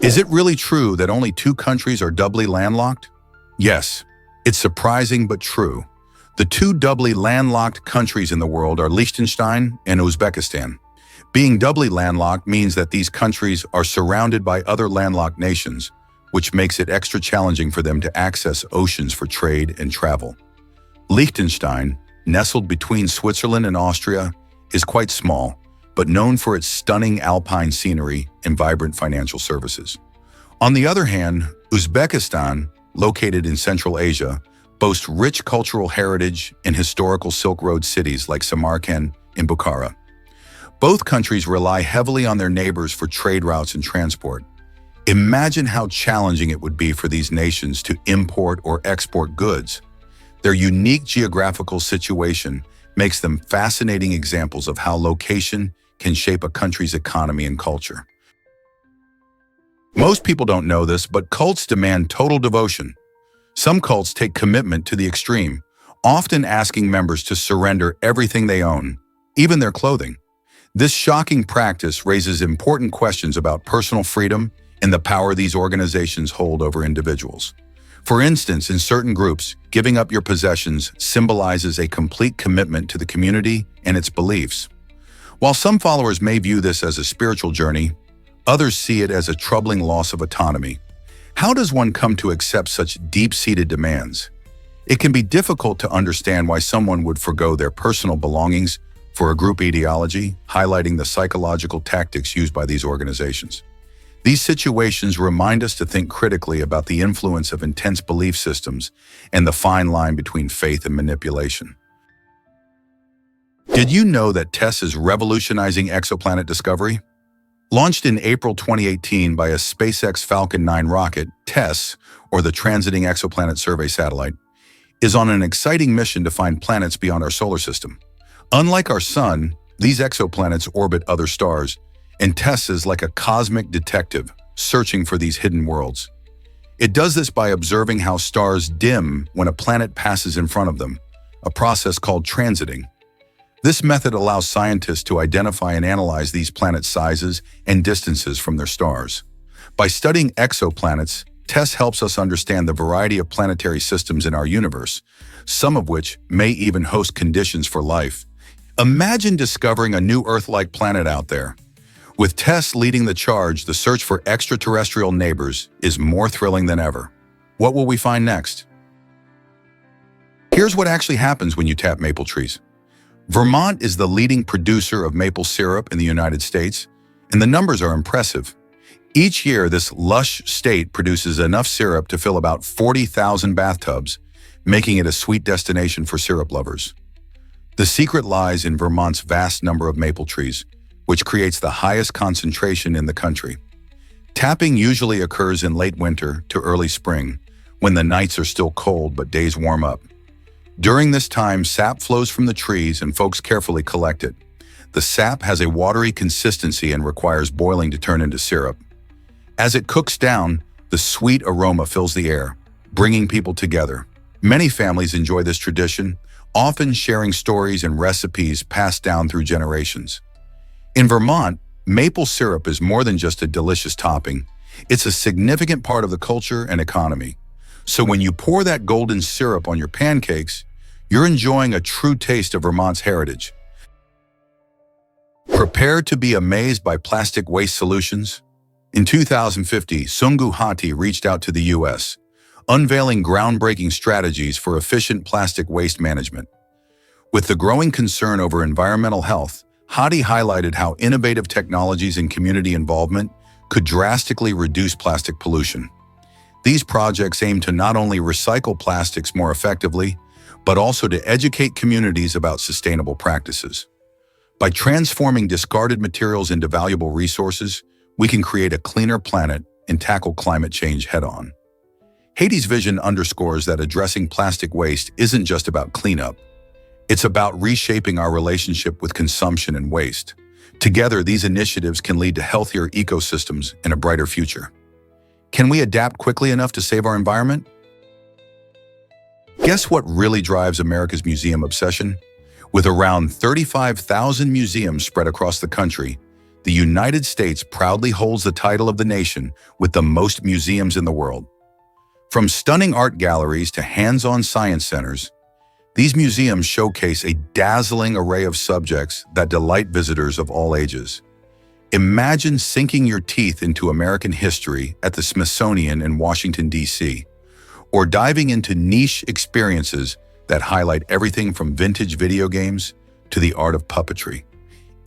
Is it really true that only two countries are doubly landlocked? Yes, it's surprising but true. The two doubly landlocked countries in the world are Liechtenstein and Uzbekistan. Being doubly landlocked means that these countries are surrounded by other landlocked nations, which makes it extra challenging for them to access oceans for trade and travel. Liechtenstein, nestled between Switzerland and Austria, is quite small, but known for its stunning alpine scenery and vibrant financial services. On the other hand, Uzbekistan, located in Central Asia, boasts rich cultural heritage and historical Silk Road cities like Samarkand and Bukhara. Both countries rely heavily on their neighbors for trade routes and transport. Imagine how challenging it would be for these nations to import or export goods. Their unique geographical situation makes them fascinating examples of how location can shape a country's economy and culture. Most people don't know this, but cults demand total devotion. Some cults take commitment to the extreme, often asking members to surrender everything they own, even their clothing. This shocking practice raises important questions about personal freedom and the power these organizations hold over individuals. For instance, in certain groups, giving up your possessions symbolizes a complete commitment to the community and its beliefs. While some followers may view this as a spiritual journey, others see it as a troubling loss of autonomy. How does one come to accept such deep-seated demands? It can be difficult to understand why someone would forgo their personal belongings for a group ideology, highlighting the psychological tactics used by these organizations. These situations remind us to think critically about the influence of intense belief systems and the fine line between faith and manipulation. Did you know that TESS is revolutionizing exoplanet discovery? Launched in April 2018 by a SpaceX Falcon 9 rocket, TESS, or the Transiting Exoplanet Survey Satellite, is on an exciting mission to find planets beyond our solar system. Unlike our Sun, these exoplanets orbit other stars, and TESS is like a cosmic detective searching for these hidden worlds. It does this by observing how stars dim when a planet passes in front of them, a process called transiting. This method allows scientists to identify and analyze these planet sizes and distances from their stars. By studying exoplanets, TESS helps us understand the variety of planetary systems in our universe, some of which may even host conditions for life. Imagine discovering a new Earth-like planet out there. With TESS leading the charge, the search for extraterrestrial neighbors is more thrilling than ever. What will we find next? Here's what actually happens when you tap maple trees. Vermont is the leading producer of maple syrup in the United States, and the numbers are impressive. Each year, this lush state produces enough syrup to fill about 40,000 bathtubs, making it a sweet destination for syrup lovers. The secret lies in Vermont's vast number of maple trees, which creates the highest concentration in the country. Tapping usually occurs in late winter to early spring, when the nights are still cold but days warm up. During this time, sap flows from the trees and folks carefully collect it. The sap has a watery consistency and requires boiling to turn into syrup. As it cooks down, the sweet aroma fills the air, bringing people together. Many families enjoy this tradition, often sharing stories and recipes passed down through generations. In Vermont, maple syrup is more than just a delicious topping. It's a significant part of the culture and economy. So when you pour that golden syrup on your pancakes, you're enjoying a true taste of Vermont's heritage. Prepare to be amazed by plastic waste solutions. In 2050, Sungu Hati reached out to the U.S., unveiling groundbreaking strategies for efficient plastic waste management. With the growing concern over environmental health, Hati highlighted how innovative technologies and community involvement could drastically reduce plastic pollution. These projects aim to not only recycle plastics more effectively, but also to educate communities about sustainable practices. By transforming discarded materials into valuable resources, we can create a cleaner planet and tackle climate change head-on. Hati's vision underscores that addressing plastic waste isn't just about cleanup. It's about reshaping our relationship with consumption and waste. Together, these initiatives can lead to healthier ecosystems and a brighter future. Can we adapt quickly enough to save our environment? Guess what really drives America's museum obsession? With around 35,000 museums spread across the country, the United States proudly holds the title of the nation with the most museums in the world. From stunning art galleries to hands-on science centers, these museums showcase a dazzling array of subjects that delight visitors of all ages. Imagine sinking your teeth into American history at the Smithsonian in Washington, D.C., or diving into niche experiences that highlight everything from vintage video games to the art of puppetry.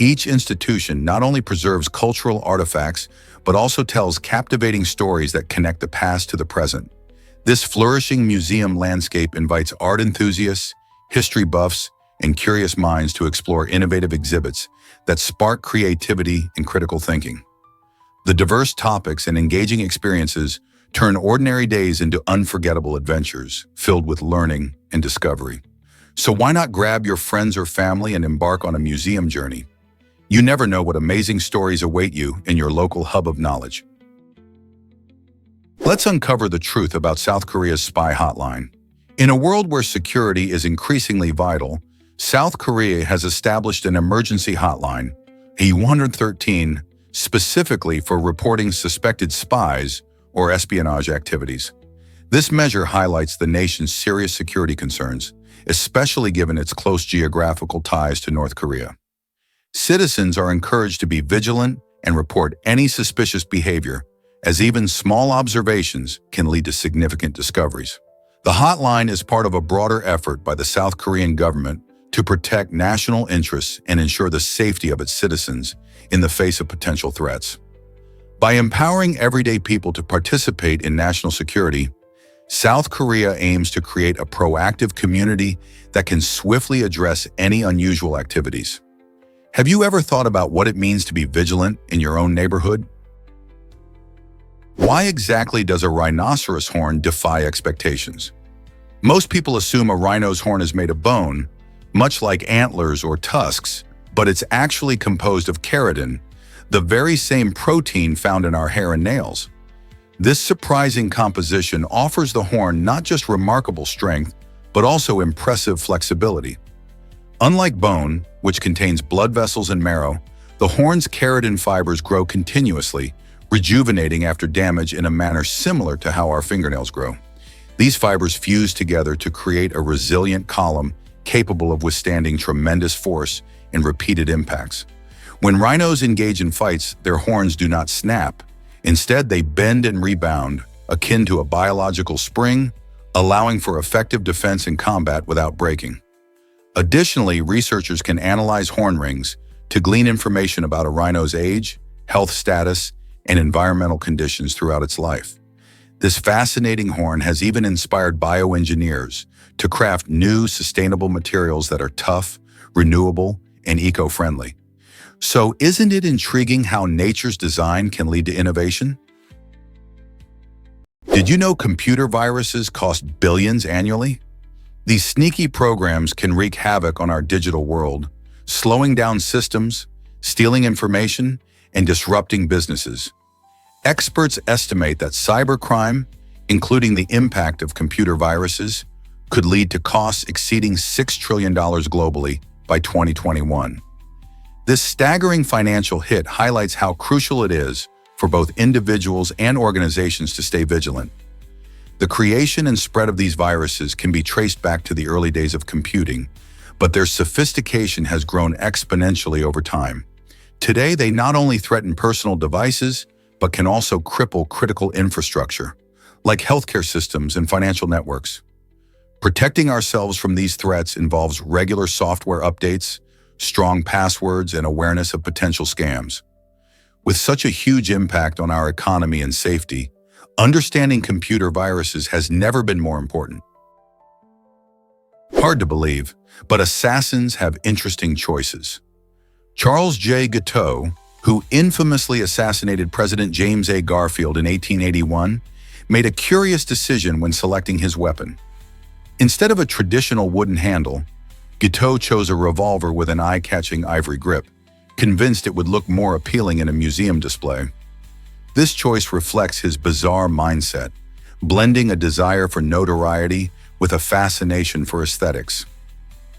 Each institution not only preserves cultural artifacts, but also tells captivating stories that connect the past to the present. This flourishing museum landscape invites art enthusiasts, history buffs, and curious minds to explore innovative exhibits that spark creativity and critical thinking. The diverse topics and engaging experiences turn ordinary days into unforgettable adventures filled with learning and discovery. So why not grab your friends or family and embark on a museum journey? You never know what amazing stories await you in your local hub of knowledge. Let's uncover the truth about South Korea's spy hotline. In a world where security is increasingly vital, South Korea has established an emergency hotline, a 113, specifically for reporting suspected spies or espionage activities. This measure highlights the nation's serious security concerns, especially given its close geographical ties to North Korea. Citizens are encouraged to be vigilant and report any suspicious behavior, as even small observations can lead to significant discoveries. The hotline is part of a broader effort by the South Korean government to protect national interests and ensure the safety of its citizens in the face of potential threats. By empowering everyday people to participate in national security, South Korea aims to create a proactive community that can swiftly address any unusual activities. Have you ever thought about what it means to be vigilant in your own neighborhood? Why exactly does a rhinoceros horn defy expectations? Most people assume a rhino's horn is made of bone, much like antlers or tusks, but it's actually composed of keratin, the very same protein found in our hair and nails. This surprising composition offers the horn not just remarkable strength, but also impressive flexibility. Unlike bone, which contains blood vessels and marrow, the horn's keratin fibers grow continuously, rejuvenating after damage in a manner similar to how our fingernails grow. These fibers fuse together to create a resilient column capable of withstanding tremendous force and repeated impacts. When rhinos engage in fights, their horns do not snap. Instead, they bend and rebound, akin to a biological spring, allowing for effective defense in combat without breaking. Additionally, researchers can analyze horn rings to glean information about a rhino's age, health status, and environmental conditions throughout its life. This fascinating horn has even inspired bioengineers to craft new, sustainable materials that are tough, renewable, and eco-friendly. So isn't it intriguing how nature's design can lead to innovation? Did you know computer viruses cost billions annually? These sneaky programs can wreak havoc on our digital world, slowing down systems, stealing information, and disrupting businesses. Experts estimate that cybercrime, including the impact of computer viruses, could lead to costs exceeding $6 trillion globally by 2021. This staggering financial hit highlights how crucial it is for both individuals and organizations to stay vigilant. The creation and spread of these viruses can be traced back to the early days of computing, but their sophistication has grown exponentially over time. Today, they not only threaten personal devices, but can also cripple critical infrastructure, like healthcare systems and financial networks. Protecting ourselves from these threats involves regular software updates, strong passwords, and awareness of potential scams. With such a huge impact on our economy and safety, understanding computer viruses has never been more important. Hard to believe, but assassins have interesting choices. Charles J. Guiteau, who infamously assassinated President James A. Garfield in 1881, made a curious decision when selecting his weapon. Instead of a traditional wooden handle, Guiteau chose a revolver with an eye-catching ivory grip, convinced it would look more appealing in a museum display. This choice reflects his bizarre mindset, blending a desire for notoriety with a fascination for aesthetics.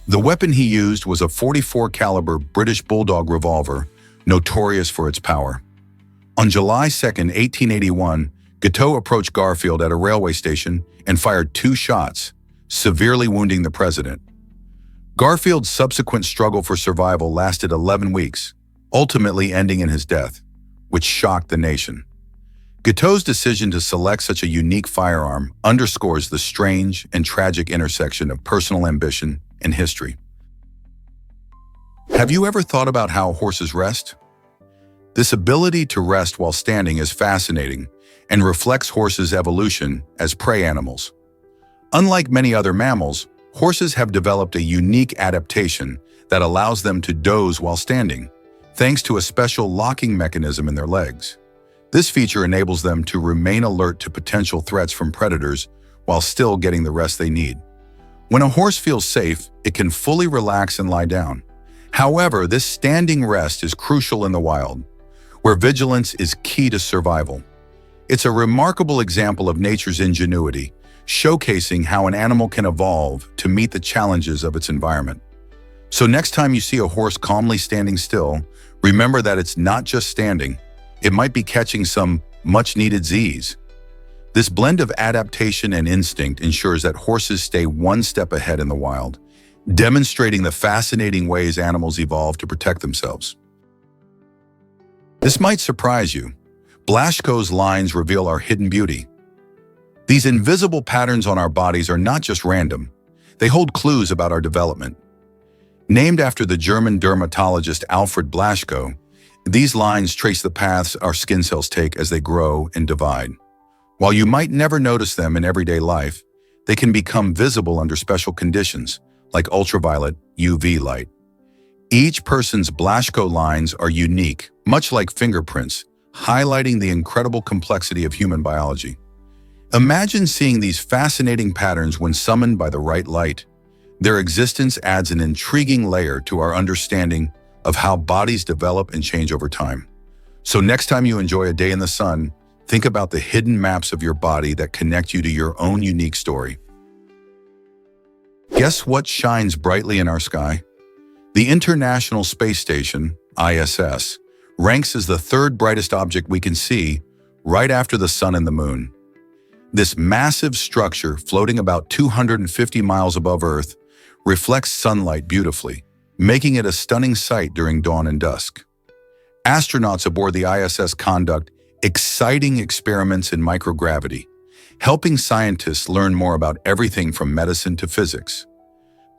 The weapon he used was a .44 caliber British Bulldog revolver, notorious for its power. On July 2, 1881, Guiteau approached Garfield at a railway station and fired 2 shots, severely wounding the president. Garfield's subsequent struggle for survival lasted 11 weeks, ultimately ending in his death, which shocked the nation. Guiteau's decision to select such a unique firearm underscores the strange and tragic intersection of personal ambition and history. Have you ever thought about how horses rest? This ability to rest while standing is fascinating and reflects horses' evolution as prey animals. Unlike many other mammals, horses have developed a unique adaptation that allows them to doze while standing, thanks to a special locking mechanism in their legs. This feature enables them to remain alert to potential threats from predators while still getting the rest they need. When a horse feels safe, it can fully relax and lie down. However, this standing rest is crucial in the wild, where vigilance is key to survival. It's a remarkable example of nature's ingenuity, showcasing how an animal can evolve to meet the challenges of its environment. So next time you see a horse calmly standing still, remember that it's not just standing. It might be catching some much-needed Z's. This blend of adaptation and instinct ensures that horses stay one step ahead in the wild, demonstrating the fascinating ways animals evolve to protect themselves. This might surprise you. Blaschko's lines reveal our hidden beauty. These invisible patterns on our bodies are not just random. They hold clues about our development. Named after the German dermatologist Alfred Blaschko, these lines trace the paths our skin cells take as they grow and divide. While you might never notice them in everyday life, they can become visible under special conditions, like ultraviolet UV light. Each person's Blaschko lines are unique, much like fingerprints, highlighting the incredible complexity of human biology. Imagine seeing these fascinating patterns when summoned by the right light. Their existence adds an intriguing layer to our understanding of how bodies develop and change over time. So next time you enjoy a day in the sun, think about the hidden maps of your body that connect you to your own unique story. Guess what shines brightly in our sky? The International Space Station, ISS, ranks as the 3rd brightest object we can see, right after the sun and the moon. This massive structure, floating about 250 miles above Earth, reflects sunlight beautifully, making it a stunning sight during dawn and dusk. Astronauts aboard the ISS conduct exciting experiments in microgravity, helping scientists learn more about everything from medicine to physics.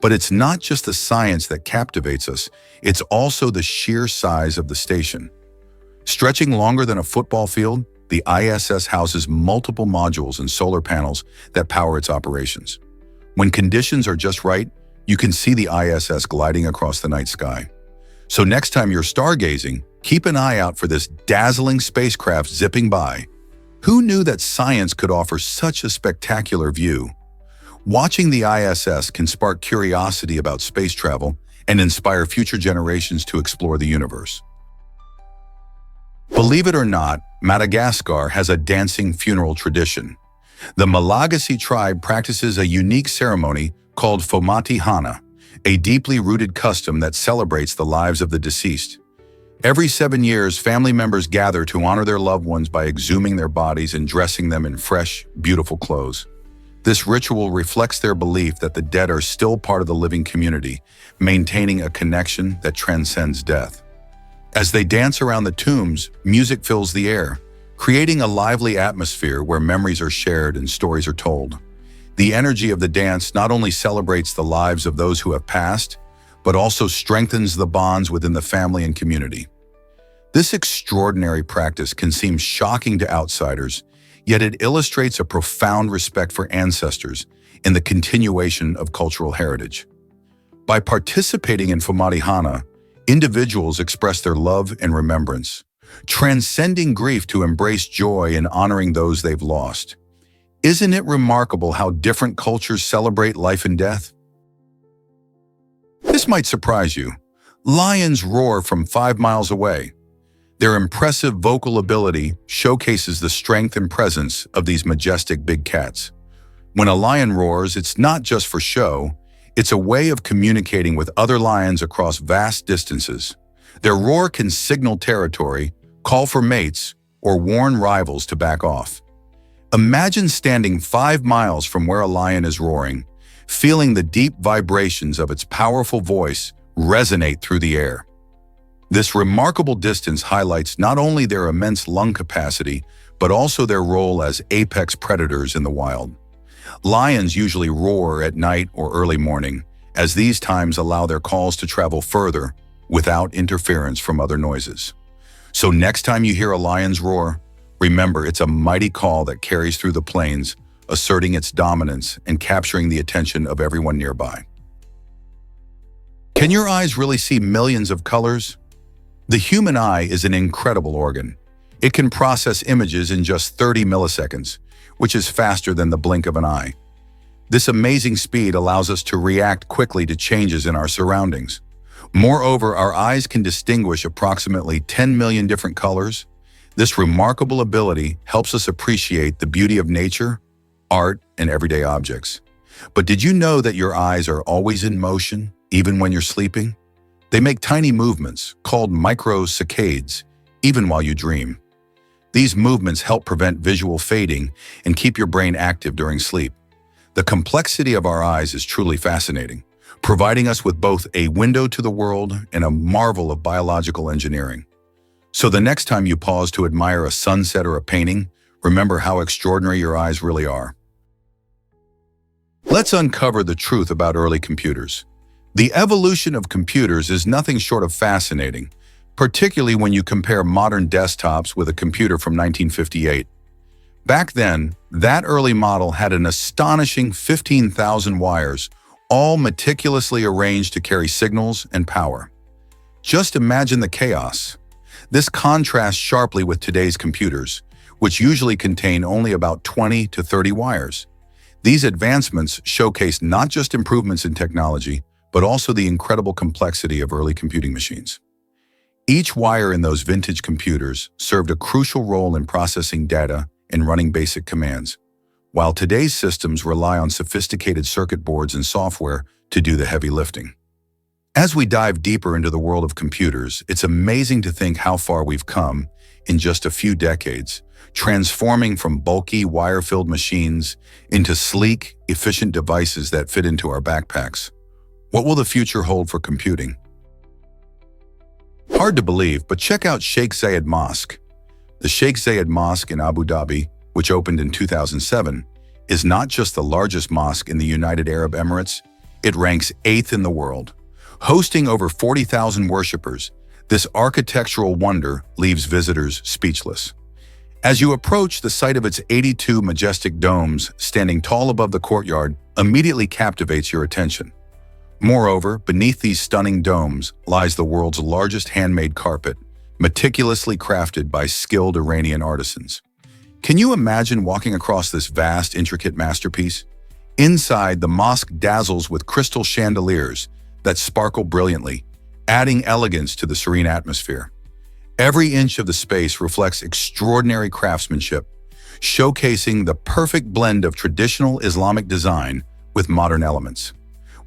But it's not just the science that captivates us, it's also the sheer size of the station. Stretching longer than a football field, the ISS houses multiple modules and solar panels that power its operations. When conditions are just right, you can see the ISS gliding across the night sky. So next time you're stargazing, keep an eye out for this dazzling spacecraft zipping by. Who knew that science could offer such a spectacular view? Watching the ISS can spark curiosity about space travel and inspire future generations to explore the universe. Believe it or not, Madagascar has a dancing funeral tradition. The Malagasy tribe practices a unique ceremony called Fomati Hana, a deeply rooted custom that celebrates the lives of the deceased. Every 7 years, family members gather to honor their loved ones by exhuming their bodies and dressing them in fresh, beautiful clothes. This ritual reflects their belief that the dead are still part of the living community, maintaining a connection that transcends death. As they dance around the tombs, music fills the air, creating a lively atmosphere where memories are shared and stories are told. The energy of the dance not only celebrates the lives of those who have passed, but also strengthens the bonds within the family and community. This extraordinary practice can seem shocking to outsiders, yet it illustrates a profound respect for ancestors in the continuation of cultural heritage. By participating in Fomati Hana, individuals express their love and remembrance, transcending grief to embrace joy and honoring those they've lost. Isn't it remarkable how different cultures celebrate life and death? This might surprise you. Lions roar from 5 miles away. Their impressive vocal ability showcases the strength and presence of these majestic big cats. When a lion roars, it's not just for show, it's a way of communicating with other lions across vast distances. Their roar can signal territory, call for mates, or warn rivals to back off. Imagine standing 5 miles from where a lion is roaring, feeling the deep vibrations of its powerful voice resonate through the air. This remarkable distance highlights not only their immense lung capacity, but also their role as apex predators in the wild. Lions usually roar at night or early morning, as these times allow their calls to travel further without interference from other noises. So next time you hear a lion's roar, remember it's a mighty call that carries through the plains, asserting its dominance and capturing the attention of everyone nearby. Can your eyes really see millions of colors? The human eye is an incredible organ. It can process images in just 30 milliseconds, which is faster than the blink of an eye. This amazing speed allows us to react quickly to changes in our surroundings. Moreover, our eyes can distinguish approximately 10 million different colors. This remarkable ability helps us appreciate the beauty of nature, art, and everyday objects. But did you know that your eyes are always in motion, even when you're sleeping? They make tiny movements, called microsaccades, even while you dream. These movements help prevent visual fading and keep your brain active during sleep. The complexity of our eyes is truly fascinating, providing us with both a window to the world and a marvel of biological engineering. So the next time you pause to admire a sunset or a painting, remember how extraordinary your eyes really are. Let's uncover the truth about early computers. The evolution of computers is nothing short of fascinating, particularly when you compare modern desktops with a computer from 1958. Back then, that early model had an astonishing 15,000 wires, all meticulously arranged to carry signals and power. Just imagine the chaos. This contrasts sharply with today's computers, which usually contain only about 20 to 30 wires. These advancements showcase not just improvements in technology, but also the incredible complexity of early computing machines. Each wire in those vintage computers served a crucial role in processing data and running basic commands, while today's systems rely on sophisticated circuit boards and software to do the heavy lifting. As we dive deeper into the world of computers, it's amazing to think how far we've come in just a few decades, transforming from bulky, wire-filled machines into sleek, efficient devices that fit into our backpacks. What will the future hold for computing? Hard to believe, but check out Sheikh Zayed Mosque. The Sheikh Zayed Mosque in Abu Dhabi, which opened in 2007, is not just the largest mosque in the United Arab Emirates, it ranks 8th in the world. Hosting over 40,000 worshippers, this architectural wonder leaves visitors speechless. As you approach, the sight of its 82 majestic domes standing tall above the courtyard immediately captivates your attention. Moreover, beneath these stunning domes lies the world's largest handmade carpet, meticulously crafted by skilled Iranian artisans. Can you imagine walking across this vast, intricate masterpiece? Inside, the mosque dazzles with crystal chandeliers that sparkle brilliantly, adding elegance to the serene atmosphere. Every inch of the space reflects extraordinary craftsmanship, showcasing the perfect blend of traditional Islamic design with modern elements.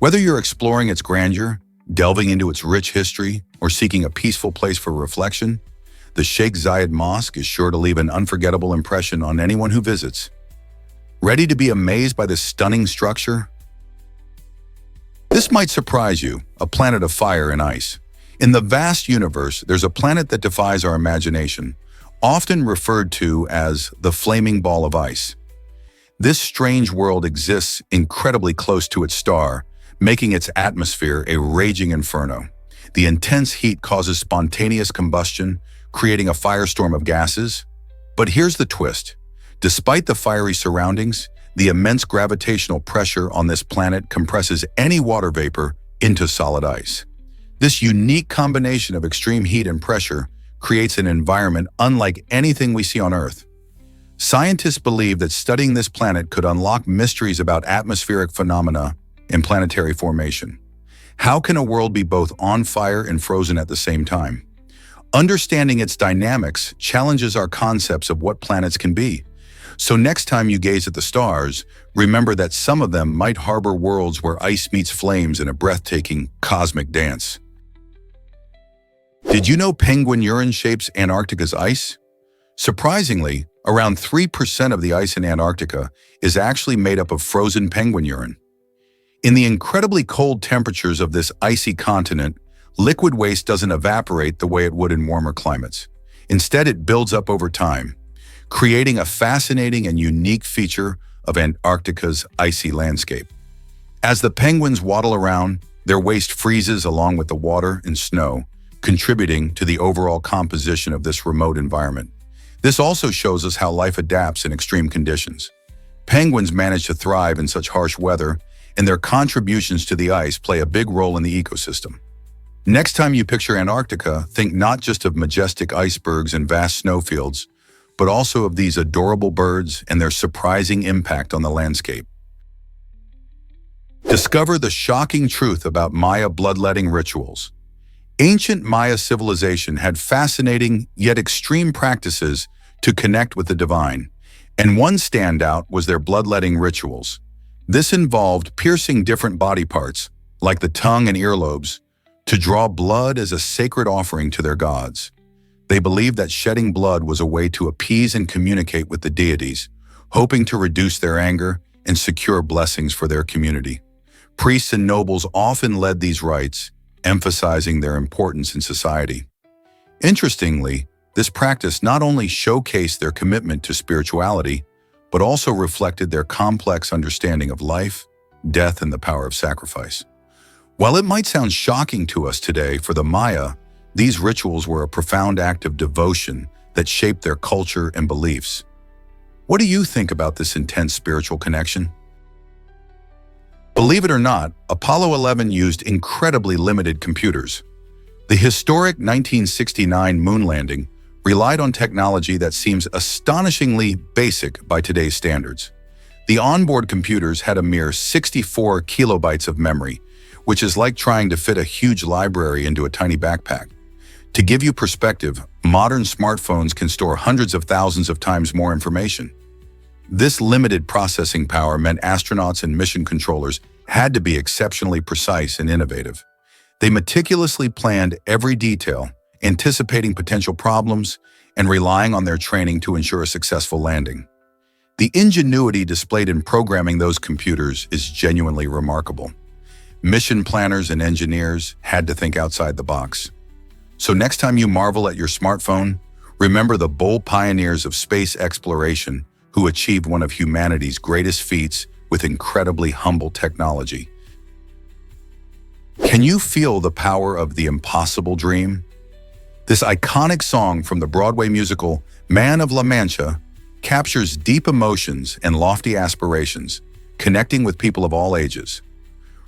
Whether you're exploring its grandeur, delving into its rich history, or seeking a peaceful place for reflection, the Sheikh Zayed Mosque is sure to leave an unforgettable impression on anyone who visits. Ready to be amazed by this stunning structure? This might surprise you, a planet of fire and ice. In the vast universe, there's a planet that defies our imagination, often referred to as the flaming ball of ice. This strange world exists incredibly close to its star, making its atmosphere a raging inferno. The intense heat causes spontaneous combustion, creating a firestorm of gases. But here's the twist. Despite the fiery surroundings, the immense gravitational pressure on this planet compresses any water vapor into solid ice. This unique combination of extreme heat and pressure creates an environment unlike anything we see on Earth. Scientists believe that studying this planet could unlock mysteries about atmospheric phenomena and planetary formation. How can a world be both on fire and frozen at the same time? Understanding its dynamics challenges our concepts of what planets can be. So next time you gaze at the stars, remember that some of them might harbor worlds where ice meets flames in a breathtaking cosmic dance. Did you know penguin urine shapes Antarctica's ice? Surprisingly, around 3% of the ice in Antarctica is actually made up of frozen penguin urine. In the incredibly cold temperatures of this icy continent, liquid waste doesn't evaporate the way it would in warmer climates. Instead, it builds up over time, creating a fascinating and unique feature of Antarctica's icy landscape. As the penguins waddle around, their waste freezes along with the water and snow, contributing to the overall composition of this remote environment. This also shows us how life adapts in extreme conditions. Penguins manage to thrive in such harsh weather, and their contributions to the ice play a big role in the ecosystem. Next time you picture Antarctica, think not just of majestic icebergs and vast snowfields, but also of these adorable birds and their surprising impact on the landscape. Discover the shocking truth about Maya bloodletting rituals. Ancient Maya civilization had fascinating yet extreme practices to connect with the divine, and one standout was their bloodletting rituals. This involved piercing different body parts, like the tongue and earlobes, to draw blood as a sacred offering to their gods. They believed that shedding blood was a way to appease and communicate with the deities, hoping to reduce their anger and secure blessings for their community. Priests and nobles often led these rites, emphasizing their importance in society. Interestingly, this practice not only showcased their commitment to spirituality, but also reflected their complex understanding of life, death, and the power of sacrifice. While it might sound shocking to us today, for the Maya, these rituals were a profound act of devotion that shaped their culture and beliefs. What do you think about this intense spiritual connection? Believe it or not, Apollo 11 used incredibly limited computers. The historic 1969 moon landing relied on technology that seems astonishingly basic by today's standards. The onboard computers had a mere 64 kilobytes of memory, which is like trying to fit a huge library into a tiny backpack. To give you perspective, modern smartphones can store hundreds of thousands of times more information. This limited processing power meant astronauts and mission controllers had to be exceptionally precise and innovative. They meticulously planned every detail, anticipating potential problems and relying on their training to ensure a successful landing. The ingenuity displayed in programming those computers is genuinely remarkable. Mission planners and engineers had to think outside the box. So next time you marvel at your smartphone, remember the bold pioneers of space exploration who achieved one of humanity's greatest feats with incredibly humble technology. Can you feel the power of the impossible dream? This iconic song from the Broadway musical Man of La Mancha captures deep emotions and lofty aspirations, connecting with people of all ages.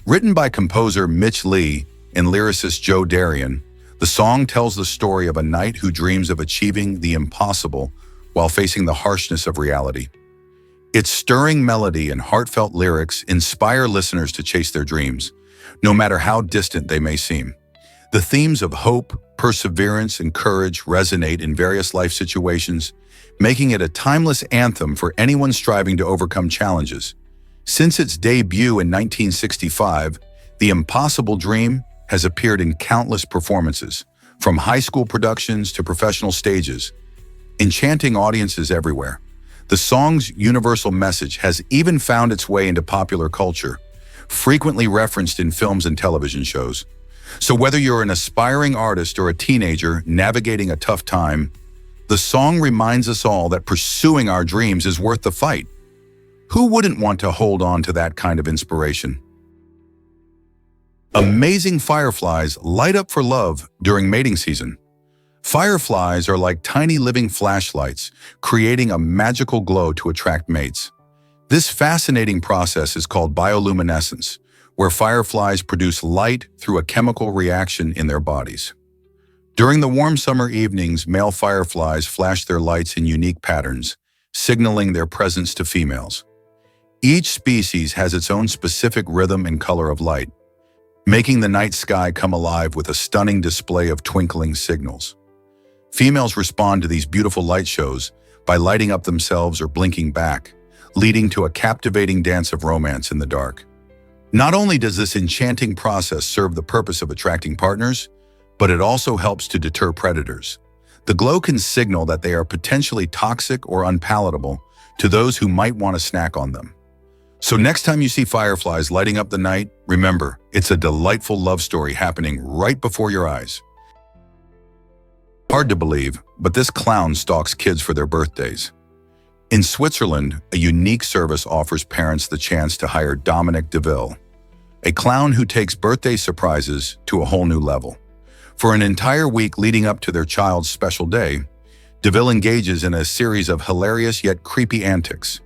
Written by composer Mitch Lee and lyricist Joe Darian, the song tells the story of a knight who dreams of achieving the impossible while facing the harshness of reality. Its stirring melody and heartfelt lyrics inspire listeners to chase their dreams, no matter how distant they may seem. The themes of hope, perseverance, and courage resonate in various life situations, making it a timeless anthem for anyone striving to overcome challenges. Since its debut in 1965, The Impossible Dream has appeared in countless performances, from high school productions to professional stages, enchanting audiences everywhere. The song's universal message has even found its way into popular culture, frequently referenced in films and television shows. So whether you're an aspiring artist or a teenager navigating a tough time, the song reminds us all that pursuing our dreams is worth the fight. Who wouldn't want to hold on to that kind of inspiration? Amazing fireflies light up for love during mating season. Fireflies are like tiny living flashlights, creating a magical glow to attract mates. This fascinating process is called bioluminescence, where fireflies produce light through a chemical reaction in their bodies. During the warm summer evenings, male fireflies flash their lights in unique patterns, signaling their presence to females. Each species has its own specific rhythm and color of light, making the night sky come alive with a stunning display of twinkling signals. Females respond to these beautiful light shows by lighting up themselves or blinking back, leading to a captivating dance of romance in the dark. Not only does this enchanting process serve the purpose of attracting partners, but it also helps to deter predators. The glow can signal that they are potentially toxic or unpalatable to those who might want to snack on them. So next time you see fireflies lighting up the night, remember, it's a delightful love story happening right before your eyes. Hard to believe, but this clown stalks kids for their birthdays. In Switzerland, a unique service offers parents the chance to hire Dominic DeVille, a clown who takes birthday surprises to a whole new level. For an entire week leading up to their child's special day, DeVille engages in a series of hilarious yet creepy antics.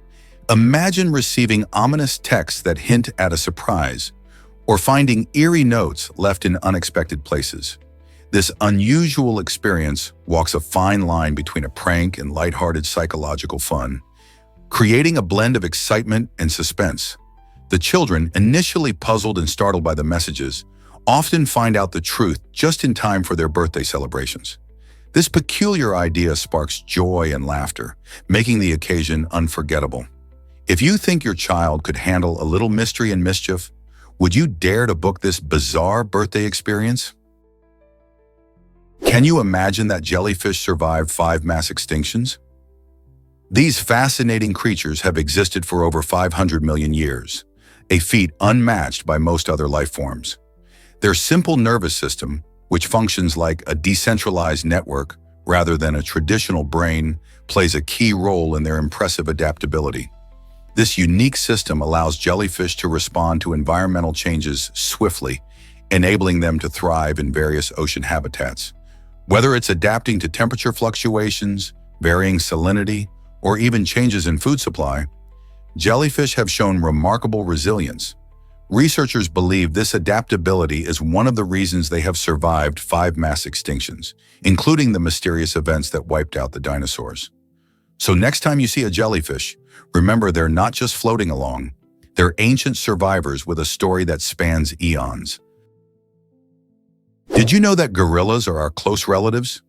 Imagine receiving ominous texts that hint at a surprise, or finding eerie notes left in unexpected places. This unusual experience walks a fine line between a prank and lighthearted psychological fun, creating a blend of excitement and suspense. The children, initially puzzled and startled by the messages, often find out the truth just in time for their birthday celebrations. This peculiar idea sparks joy and laughter, making the occasion unforgettable. If you think your child could handle a little mystery and mischief, would you dare to book this bizarre birthday experience? Can you imagine that jellyfish survived 5 mass extinctions? These fascinating creatures have existed for over 500 million years, a feat unmatched by most other life forms. Their simple nervous system, which functions like a decentralized network rather than a traditional brain, plays a key role in their impressive adaptability. This unique system allows jellyfish to respond to environmental changes swiftly, enabling them to thrive in various ocean habitats. Whether it's adapting to temperature fluctuations, varying salinity, or even changes in food supply, jellyfish have shown remarkable resilience. Researchers believe this adaptability is one of the reasons they have survived 5 mass extinctions, including the mysterious events that wiped out the dinosaurs. So next time you see a jellyfish, remember they're not just floating along, they're ancient survivors with a story that spans eons. Did you know that gorillas are our close relatives?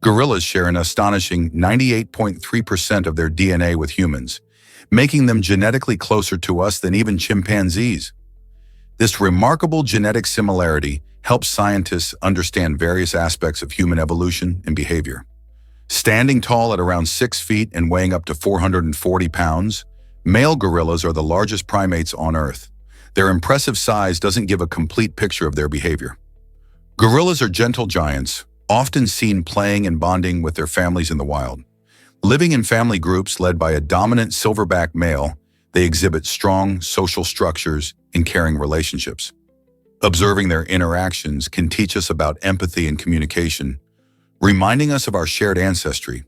Gorillas share an astonishing 98.3% of their DNA with humans, making them genetically closer to us than even chimpanzees. This remarkable genetic similarity helps scientists understand various aspects of human evolution and behavior. Standing tall at around 6 feet and weighing up to 440 pounds, male gorillas are the largest primates on Earth. Their impressive size doesn't give a complete picture of their behavior. Gorillas are gentle giants, often seen playing and bonding with their families in the wild. Living in family groups led by a dominant silverback male, they exhibit strong social structures and caring relationships. Observing their interactions can teach us about empathy and communication, reminding us of our shared ancestry.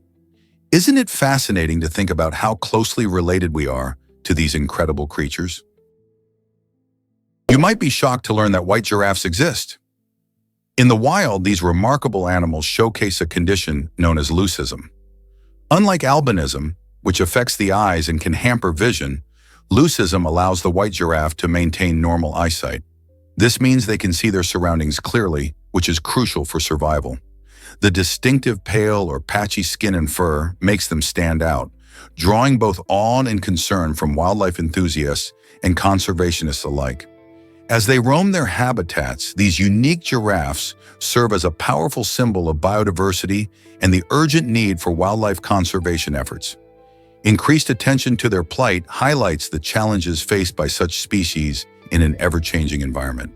Isn't it fascinating to think about how closely related we are to these incredible creatures? You might be shocked to learn that white giraffes exist. In the wild, these remarkable animals showcase a condition known as leucism. Unlike albinism, which affects the eyes and can hamper vision, leucism allows the white giraffe to maintain normal eyesight. This means they can see their surroundings clearly, which is crucial for survival. The distinctive pale or patchy skin and fur makes them stand out, drawing both awe and concern from wildlife enthusiasts and conservationists alike. As they roam their habitats, these unique giraffes serve as a powerful symbol of biodiversity and the urgent need for wildlife conservation efforts. Increased attention to their plight highlights the challenges faced by such species in an ever-changing environment.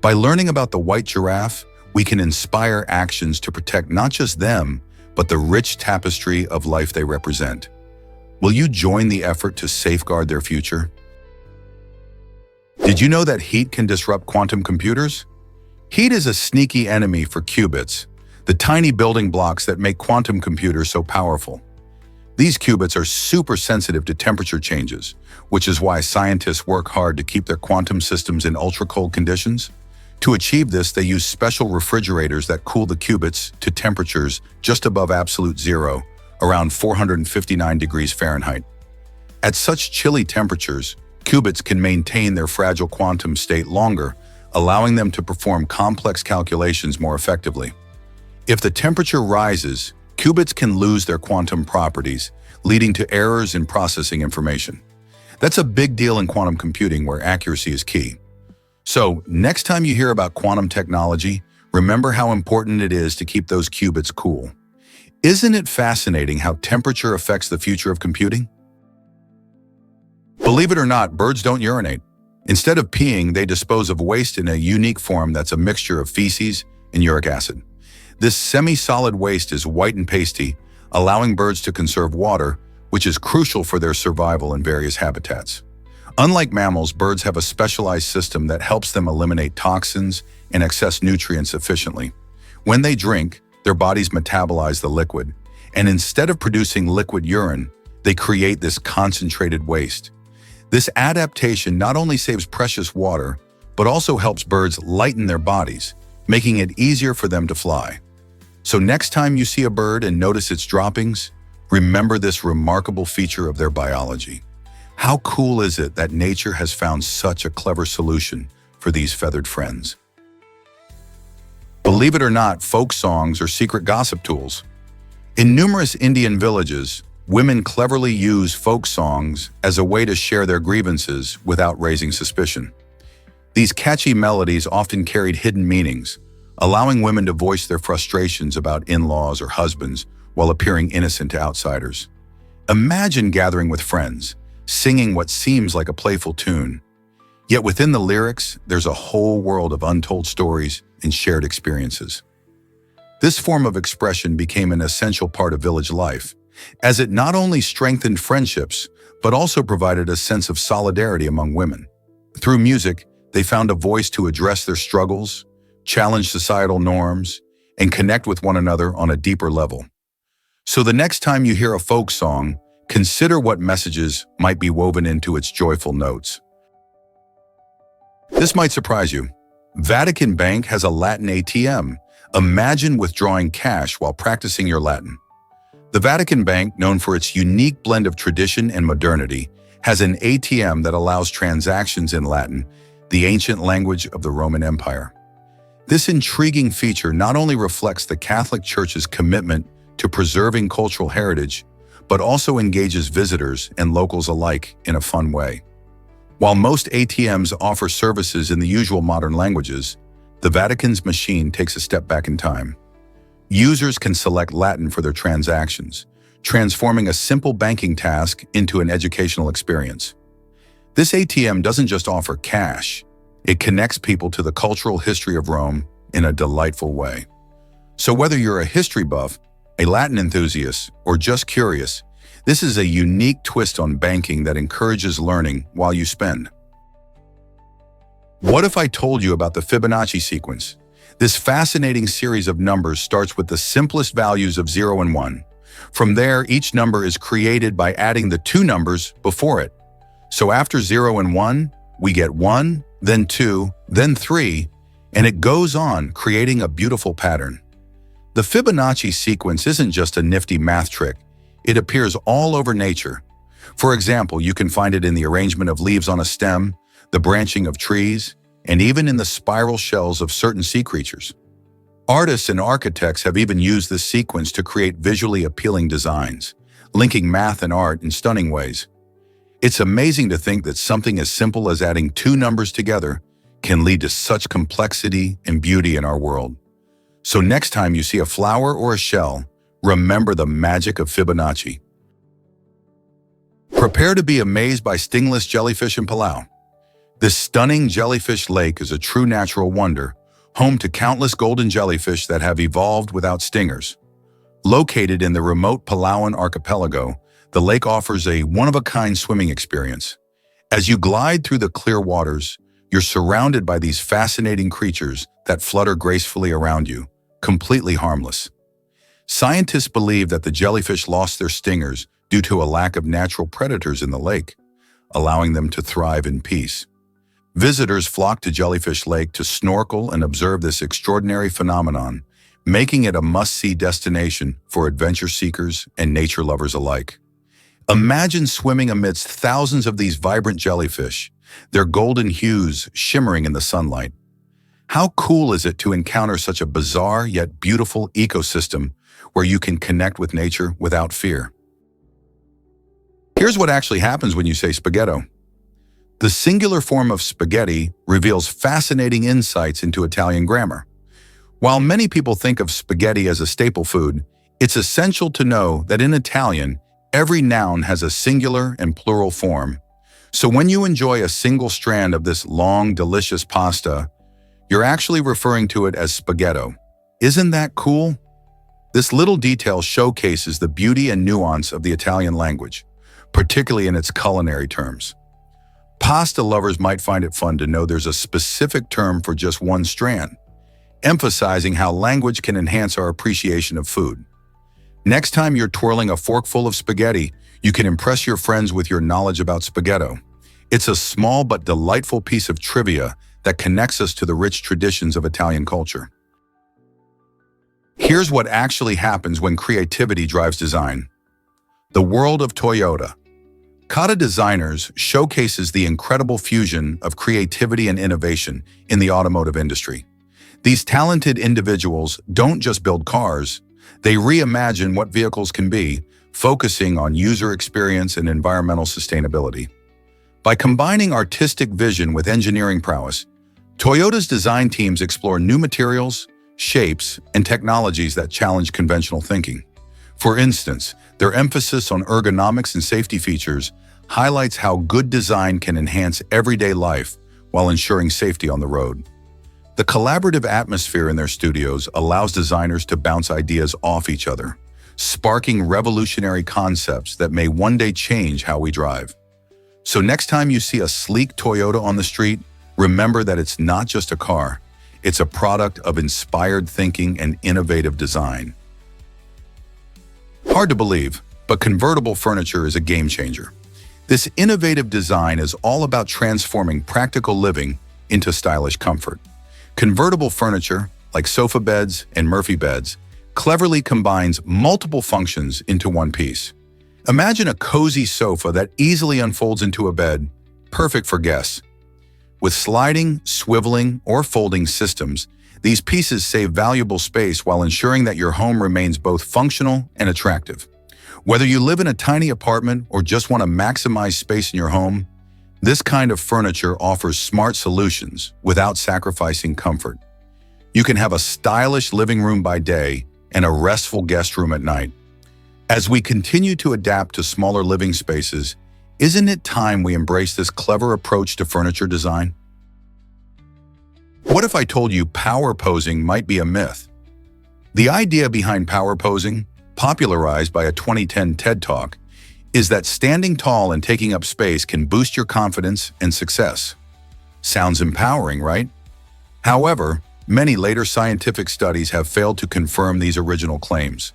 By learning about the white giraffe, we can inspire actions to protect not just them, but the rich tapestry of life they represent. Will you join the effort to safeguard their future? Did you know that heat can disrupt quantum computers? Heat is a sneaky enemy for qubits, the tiny building blocks that make quantum computers so powerful. These qubits are super sensitive to temperature changes, which is why scientists work hard to keep their quantum systems in ultra-cold conditions. To achieve this, they use special refrigerators that cool the qubits to temperatures just above absolute zero, around 459 degrees Fahrenheit. At such chilly temperatures, qubits can maintain their fragile quantum state longer, allowing them to perform complex calculations more effectively. If the temperature rises, qubits can lose their quantum properties, leading to errors in processing information. That's a big deal in quantum computing where accuracy is key. So, next time you hear about quantum technology, Remember how important it is to keep those qubits cool. Isn't it fascinating how temperature affects the future of computing? Believe it or not, birds don't urinate. Instead of peeing, they dispose of waste in a unique form that's a mixture of feces and uric acid. This semi-solid waste is white and pasty, allowing birds to conserve water, which is crucial for their survival in various habitats. Unlike mammals, birds have a specialized system that helps them eliminate toxins and excess nutrients efficiently. When they drink, their bodies metabolize the liquid, and instead of producing liquid urine, they create this concentrated waste. This adaptation not only saves precious water, but also helps birds lighten their bodies, making it easier for them to fly. So next time you see a bird and notice its droppings, remember this remarkable feature of their biology. How cool is it that nature has found such a clever solution for these feathered friends? Believe it or not, folk songs are secret gossip tools. In numerous Indian villages, women cleverly use folk songs as a way to share their grievances without raising suspicion. These catchy melodies often carried hidden meanings, allowing women to voice their frustrations about in-laws or husbands while appearing innocent to outsiders. Imagine gathering with friends, singing what seems like a playful tune. Yet within the lyrics, there's a whole world of untold stories and shared experiences. This form of expression became an essential part of village life, as it not only strengthened friendships, but also provided a sense of solidarity among women. Through music, they found a voice to address their struggles, challenge societal norms, and connect with one another on a deeper level. So the next time you hear a folk song, consider what messages might be woven into its joyful notes. This might surprise you. Vatican Bank has a Latin ATM. Imagine withdrawing cash while practicing your Latin. The Vatican Bank, known for its unique blend of tradition and modernity, has an ATM that allows transactions in Latin, the ancient language of the Roman Empire. This intriguing feature not only reflects the Catholic Church's commitment to preserving cultural heritage, but also engages visitors and locals alike in a fun way. While most ATMs offer services in the usual modern languages, the Vatican's machine takes a step back in time. Users can select Latin for their transactions, transforming a simple banking task into an educational experience. This ATM doesn't just offer cash, it connects people to the cultural history of Rome in a delightful way. So whether you're a history buff, a Latin enthusiast, or just curious, this is a unique twist on banking that encourages learning while you spend. What if I told you about the Fibonacci sequence? This fascinating series of numbers starts with the simplest values of 0 and 1. From there, each number is created by adding the two numbers before it. So after 0 and 1, we get 1, then 2, then 3, and it goes on, creating a beautiful pattern. The Fibonacci sequence isn't just a nifty math trick. It appears all over nature. For example, you can find it in the arrangement of leaves on a stem, the branching of trees, and even in the spiral shells of certain sea creatures. Artists and architects have even used this sequence to create visually appealing designs, linking math and art in stunning ways. It's amazing to think that something as simple as adding two numbers together can lead to such complexity and beauty in our world. So next time you see a flower or a shell, remember the magic of Fibonacci. Prepare to be amazed by stingless jellyfish in Palau. This stunning jellyfish lake is a true natural wonder, home to countless golden jellyfish that have evolved without stingers. Located in the remote Palauan archipelago, the lake offers a one-of-a-kind swimming experience. As you glide through the clear waters, you're surrounded by these fascinating creatures that flutter gracefully around you, completely harmless. Scientists believe that the jellyfish lost their stingers due to a lack of natural predators in the lake, allowing them to thrive in peace. Visitors flock to Jellyfish Lake to snorkel and observe this extraordinary phenomenon, making it a must-see destination for adventure seekers and nature lovers alike. Imagine swimming amidst thousands of these vibrant jellyfish, their golden hues shimmering in the sunlight. How cool is it to encounter such a bizarre yet beautiful ecosystem where you can connect with nature without fear? Here's what actually happens when you say spaghetto. The singular form of spaghetti reveals fascinating insights into Italian grammar. While many people think of spaghetti as a staple food, it's essential to know that in Italian, every noun has a singular and plural form. So when you enjoy a single strand of this long, delicious pasta, you're actually referring to it as spaghetto. Isn't that cool? This little detail showcases the beauty and nuance of the Italian language, particularly in its culinary terms. Pasta lovers might find it fun to know there's a specific term for just one strand, emphasizing how language can enhance our appreciation of food. Next time you're twirling a forkful of spaghetti, you can impress your friends with your knowledge about spaghetto. It's a small but delightful piece of trivia that connects us to the rich traditions of Italian culture. Here's what actually happens when creativity drives design. The world of Toyota. Kata Designers showcases the incredible fusion of creativity and innovation in the automotive industry. These talented individuals don't just build cars, they reimagine what vehicles can be, focusing on user experience and environmental sustainability. By combining artistic vision with engineering prowess, Toyota's design teams explore new materials, shapes, and technologies that challenge conventional thinking. For instance, their emphasis on ergonomics and safety features highlights how good design can enhance everyday life while ensuring safety on the road. The collaborative atmosphere in their studios allows designers to bounce ideas off each other, sparking revolutionary concepts that may one day change how we drive. So next time you see a sleek Toyota on the street, remember that it's not just a car, it's a product of inspired thinking and innovative design. Hard to believe, but convertible furniture is a game changer. This innovative design is all about transforming practical living into stylish comfort. Convertible furniture, like sofa beds and Murphy beds, cleverly combines multiple functions into one piece. Imagine a cozy sofa that easily unfolds into a bed, perfect for guests. With sliding, swiveling, or folding systems, these pieces save valuable space while ensuring that your home remains both functional and attractive. Whether you live in a tiny apartment or just want to maximize space in your home, this kind of furniture offers smart solutions without sacrificing comfort. You can have a stylish living room by day and a restful guest room at night. As we continue to adapt to smaller living spaces, isn't it time we embrace this clever approach to furniture design? What if I told you power posing might be a myth? The idea behind power posing, popularized by a 2010 TED Talk, is that standing tall and taking up space can boost your confidence and success. Sounds empowering, right? However, many later scientific studies have failed to confirm these original claims,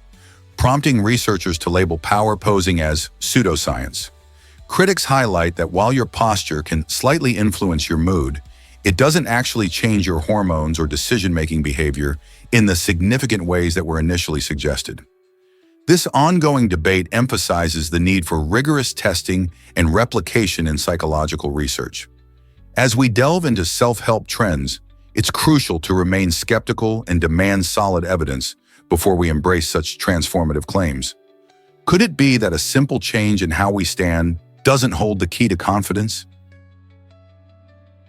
prompting researchers to label power posing as pseudoscience. Critics highlight that while your posture can slightly influence your mood, it doesn't actually change your hormones or decision-making behavior in the significant ways that were initially suggested. This ongoing debate emphasizes the need for rigorous testing and replication in psychological research. As we delve into self-help trends, it's crucial to remain skeptical and demand solid evidence before we embrace such transformative claims. Could it be that a simple change in how we stand doesn't hold the key to confidence?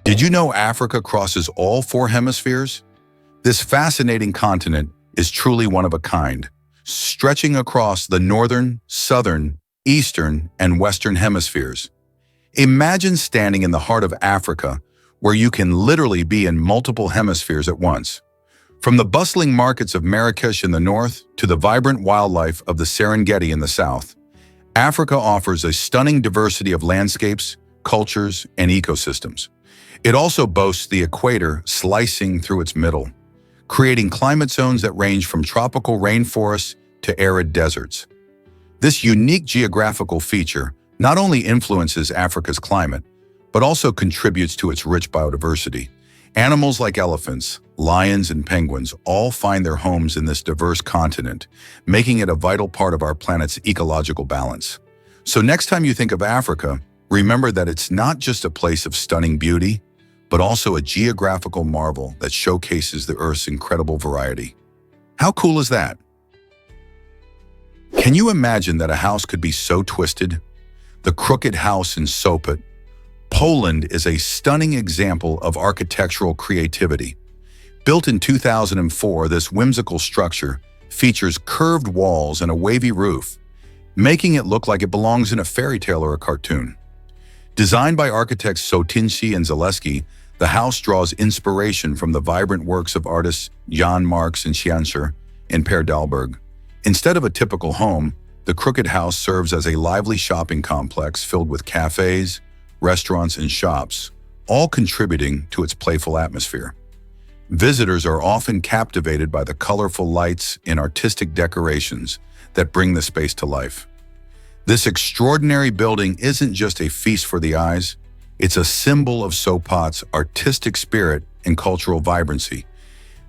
Did you know Africa crosses all 4 hemispheres? This fascinating continent is truly one of a kind, stretching across the northern, southern, eastern, and western hemispheres. Imagine standing in the heart of Africa, where you can literally be in multiple hemispheres at once. From the bustling markets of Marrakesh in the north to the vibrant wildlife of the Serengeti in the south, Africa offers a stunning diversity of landscapes, cultures, and ecosystems. It also boasts the equator slicing through its middle, creating climate zones that range from tropical rainforests to arid deserts. This unique geographical feature not only influences Africa's climate, but also contributes to its rich biodiversity. Animals like elephants, lions, and penguins all find their homes in this diverse continent, making it a vital part of our planet's ecological balance. So next time you think of Africa, remember that it's not just a place of stunning beauty, but also a geographical marvel that showcases the Earth's incredible variety. How cool is that? Can you imagine that a house could be so twisted? The crooked house in Sopot, Poland is a stunning example of architectural creativity. Built in 2004, this whimsical structure features curved walls and a wavy roof, making it look like it belongs in a fairy tale or a cartoon. Designed by architects Sotinci and Zaleski, the house draws inspiration from the vibrant works of artists Jan Marx and Schanscher in Per Dahlberg. Instead of a typical home, the Crooked House serves as a lively shopping complex filled with cafes, restaurants, and shops, all contributing to its playful atmosphere. Visitors are often captivated by the colorful lights and artistic decorations that bring the space to life. This extraordinary building isn't just a feast for the eyes, it's a symbol of Sopot's artistic spirit and cultural vibrancy,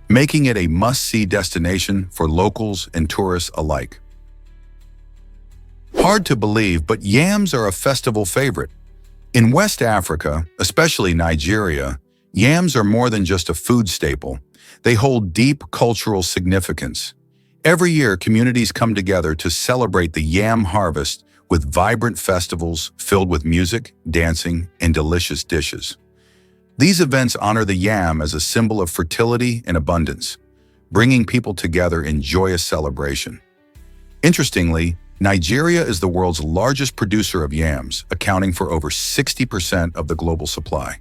making it a must-see destination for locals and tourists alike. Hard to believe, but yams are a festival favorite. In West Africa, especially Nigeria, yams are more than just a food staple. They hold deep cultural significance. Every year, communities come together to celebrate the yam harvest with vibrant festivals filled with music, dancing, and delicious dishes. These events honor the yam as a symbol of fertility and abundance, bringing people together in joyous celebration. Interestingly, Nigeria is the world's largest producer of yams, accounting for over 60% of the global supply.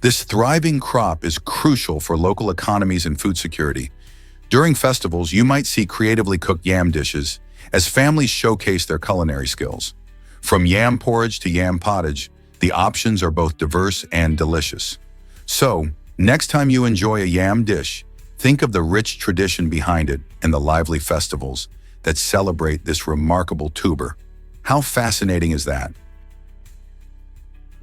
This thriving crop is crucial for local economies and food security. During festivals, you might see creatively cooked yam dishes as families showcase their culinary skills. From yam porridge to yam pottage, the options are both diverse and delicious. So, next time you enjoy a yam dish, think of the rich tradition behind it and the lively festivals that celebrate this remarkable tuber. How fascinating is that?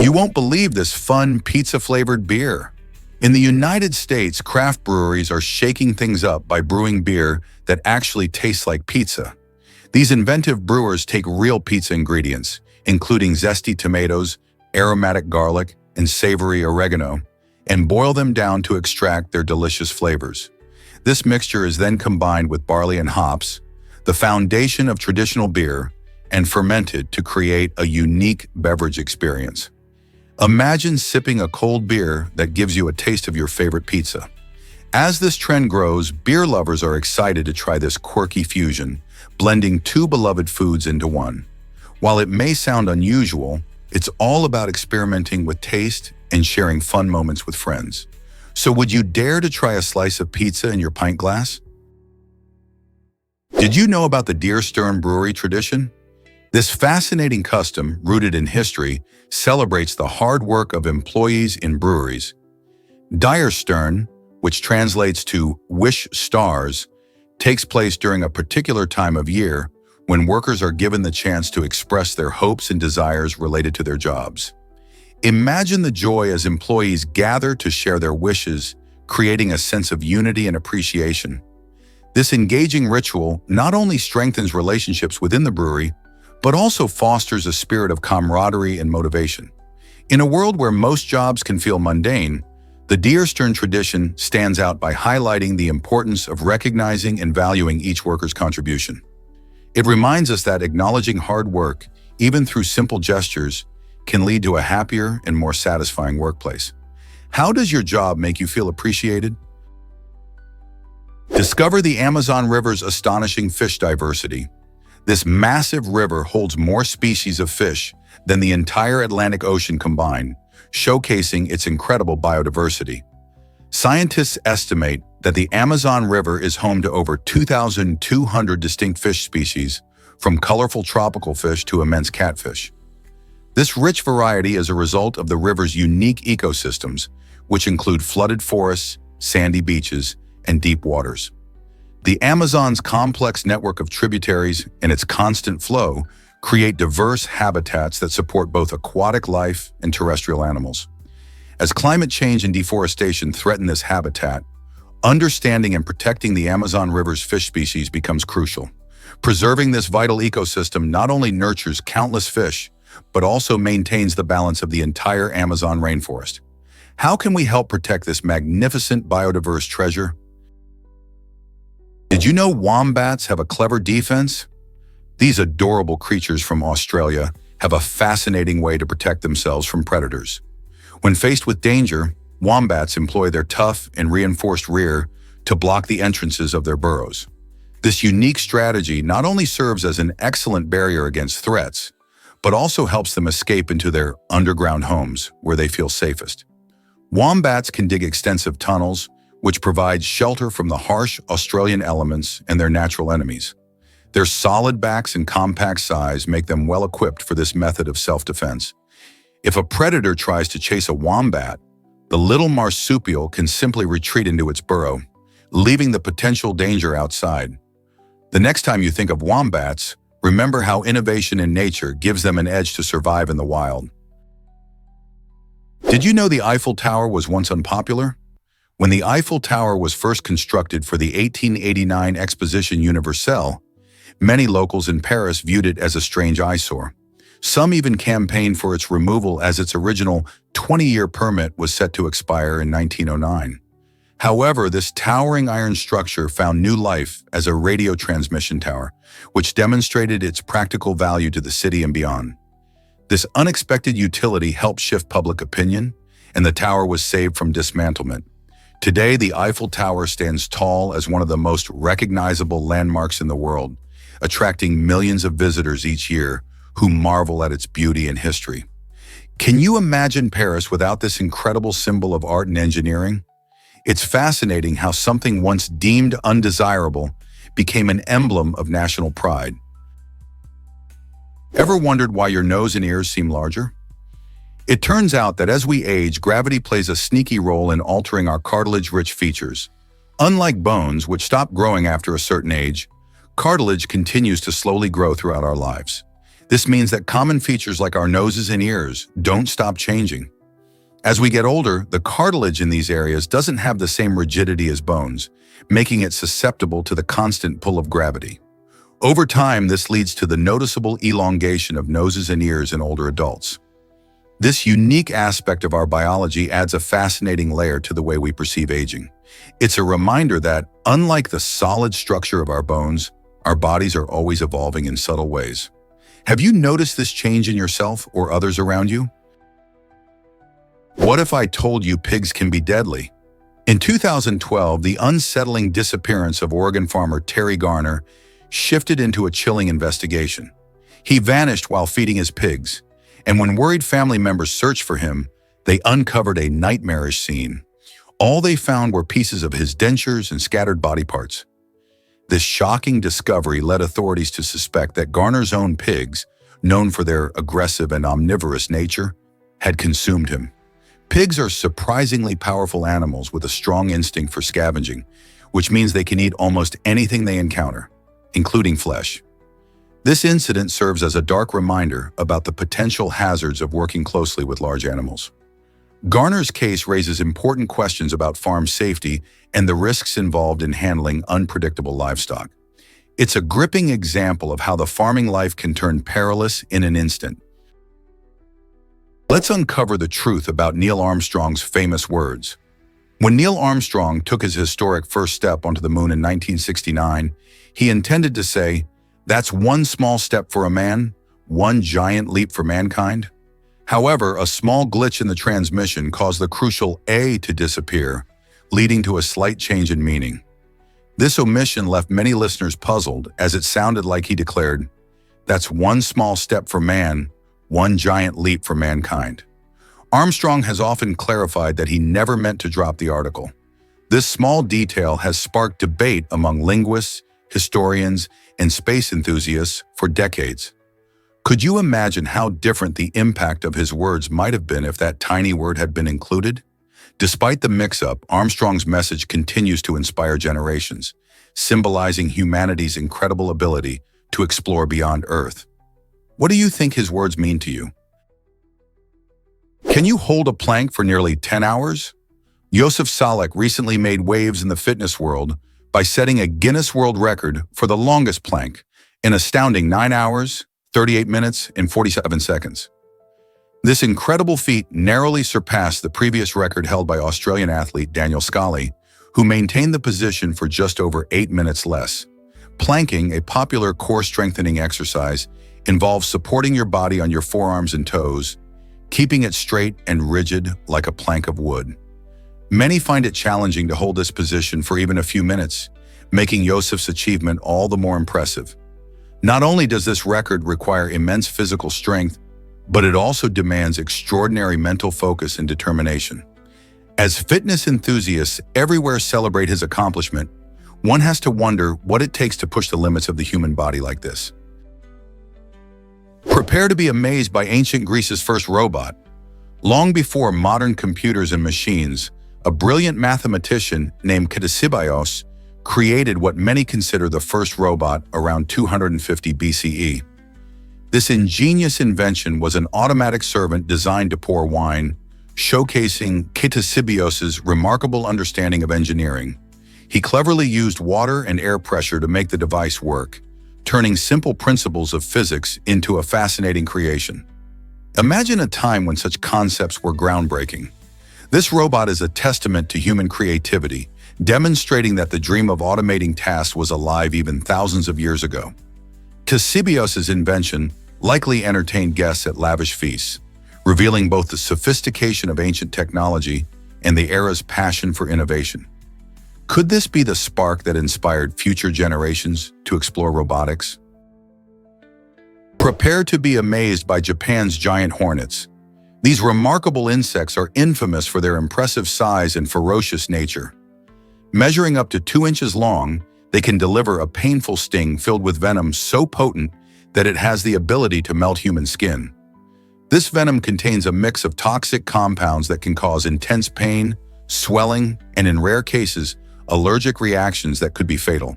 You won't believe this fun pizza-flavored beer. In the United States, craft breweries are shaking things up by brewing beer that actually tastes like pizza. These inventive brewers take real pizza ingredients, including zesty tomatoes, aromatic garlic, and savory oregano, and boil them down to extract their delicious flavors. This mixture is then combined with barley and hops, the foundation of traditional beer, and fermented to create a unique beverage experience. Imagine sipping a cold beer that gives you a taste of your favorite pizza. As this trend grows, beer lovers are excited to try this quirky fusion, blending two beloved foods into one. While it may sound unusual, it's all about experimenting with taste and sharing fun moments with friends. So would you dare to try a slice of pizza in your pint glass? Did you know about the Deer Stern Brewery tradition? This fascinating custom, rooted in history, celebrates the hard work of employees in breweries. Dire Stern, which translates to wish stars, takes place during a particular time of year when workers are given the chance to express their hopes and desires related to their jobs. Imagine the joy as employees gather to share their wishes, creating a sense of unity and appreciation. This engaging ritual not only strengthens relationships within the brewery, but also fosters a spirit of camaraderie and motivation. In a world where most jobs can feel mundane, the Deer Stern tradition stands out by highlighting the importance of recognizing and valuing each worker's contribution. It reminds us that acknowledging hard work, even through simple gestures, can lead to a happier and more satisfying workplace. How does your job make you feel appreciated? Discover the Amazon River's astonishing fish diversity. This massive river holds more species of fish than the entire Atlantic Ocean combined, showcasing its incredible biodiversity. Scientists estimate that the Amazon River is home to over 2,200 distinct fish species, from colorful tropical fish to immense catfish. This rich variety is a result of the river's unique ecosystems, which include flooded forests, sandy beaches, and deep waters. The Amazon's complex network of tributaries and its constant flow create diverse habitats that support both aquatic life and terrestrial animals. As climate change and deforestation threaten this habitat, understanding and protecting the Amazon River's fish species becomes crucial. Preserving this vital ecosystem not only nurtures countless fish, but also maintains the balance of the entire Amazon rainforest. How can we help protect this magnificent biodiverse treasure? Did you know wombats have a clever defense? These adorable creatures from Australia have a fascinating way to protect themselves from predators. When faced with danger, Wombats employ their tough and reinforced rear to block the entrances of their burrows. This unique strategy not only serves as an excellent barrier against threats, but also helps them escape into their underground homes where they feel safest. Wombats can dig extensive tunnels, which provides shelter from the harsh Australian elements and their natural enemies. Their solid backs and compact size make them well equipped for this method of self-defense. If a predator tries to chase a wombat, the little marsupial can simply retreat into its burrow, leaving the potential danger outside. The next time you think of wombats, remember how innovation in nature gives them an edge to survive in the wild. Did you know the Eiffel Tower was once unpopular? When the Eiffel Tower was first constructed for the 1889 Exposition Universelle, many locals in Paris viewed it as a strange eyesore. Some even campaigned for its removal as its original 20-year permit was set to expire in 1909. However, this towering iron structure found new life as a radio transmission tower, which demonstrated its practical value to the city and beyond. This unexpected utility helped shift public opinion, and the tower was saved from dismantlement. Today, the Eiffel Tower stands tall as one of the most recognizable landmarks in the world, attracting millions of visitors each year who marvel at its beauty and history. Can you imagine Paris without this incredible symbol of art and engineering? It's fascinating how something once deemed undesirable became an emblem of national pride. Ever wondered why your nose and ears seem larger? It turns out that as we age, gravity plays a sneaky role in altering our cartilage-rich features. Unlike bones, which stop growing after a certain age, cartilage continues to slowly grow throughout our lives. This means that common features like our noses and ears don't stop changing. As we get older, the cartilage in these areas doesn't have the same rigidity as bones, making it susceptible to the constant pull of gravity. Over time, this leads to the noticeable elongation of noses and ears in older adults. This unique aspect of our biology adds a fascinating layer to the way we perceive aging. It's a reminder that, unlike the solid structure of our bones, our bodies are always evolving in subtle ways. Have you noticed this change in yourself or others around you? What if I told you pigs can be deadly? In 2012, the unsettling disappearance of Oregon farmer Terry Garner shifted into a chilling investigation. He vanished while feeding his pigs, and when worried family members searched for him, they uncovered a nightmarish scene. All they found were pieces of his dentures and scattered body parts. This shocking discovery led authorities to suspect that Garner's own pigs, known for their aggressive and omnivorous nature, had consumed him. Pigs are surprisingly powerful animals with a strong instinct for scavenging, which means they can eat almost anything they encounter, including flesh. This incident serves as a dark reminder about the potential hazards of working closely with large animals. Garner's case raises important questions about farm safety and the risks involved in handling unpredictable livestock. It's a gripping example of how the farming life can turn perilous in an instant. Let's uncover the truth about Neil Armstrong's famous words. When Neil Armstrong took his historic first step onto the moon in 1969, he intended to say, "That's one small step for a man, one giant leap for mankind." However, a small glitch in the transmission caused the crucial A to disappear, leading to a slight change in meaning. This omission left many listeners puzzled, as it sounded like he declared, "That's one small step for man, one giant leap for mankind." Armstrong has often clarified that he never meant to drop the article. This small detail has sparked debate among linguists, historians, and space enthusiasts for decades. Could you imagine how different the impact of his words might have been if that tiny word had been included? Despite the mix-up, Armstrong's message continues to inspire generations, symbolizing humanity's incredible ability to explore beyond Earth. What do you think his words mean to you? Can you hold a plank for nearly 10 hours? Yosef Salek recently made waves in the fitness world by setting a Guinness World Record for the longest plank, an astounding 9 hours, 38 minutes, and 47 seconds. This incredible feat narrowly surpassed the previous record held by Australian athlete Daniel Scully, who maintained the position for just over 8 minutes less. Planking, a popular core strengthening exercise, involves supporting your body on your forearms and toes, keeping it straight and rigid like a plank of wood. Many find it challenging to hold this position for even a few minutes, making Yosef's achievement all the more impressive. Not only does this record require immense physical strength, but it also demands extraordinary mental focus and determination. As fitness enthusiasts everywhere celebrate his accomplishment, one has to wonder what it takes to push the limits of the human body like this. Prepare to be amazed by ancient Greece's first robot. Long before modern computers and machines, a brilliant mathematician named Ctesibios created what many consider the first robot around 250 BCE. This ingenious invention was an automatic servant designed to pour wine, showcasing Ctesibios's remarkable understanding of engineering. He cleverly used water and air pressure to make the device work, turning simple principles of physics into a fascinating creation. Imagine a time when such concepts were groundbreaking. This robot is a testament to human creativity, demonstrating that the dream of automating tasks was alive even thousands of years ago. Ctesibios's invention likely entertained guests at lavish feasts, revealing both the sophistication of ancient technology and the era's passion for innovation. Could this be the spark that inspired future generations to explore robotics? Prepare to be amazed by Japan's giant hornets. These remarkable insects are infamous for their impressive size and ferocious nature. Measuring up to 2 inches long, they can deliver a painful sting filled with venom so potent that it has the ability to melt human skin. This venom contains a mix of toxic compounds that can cause intense pain, swelling, and in rare cases, allergic reactions that could be fatal.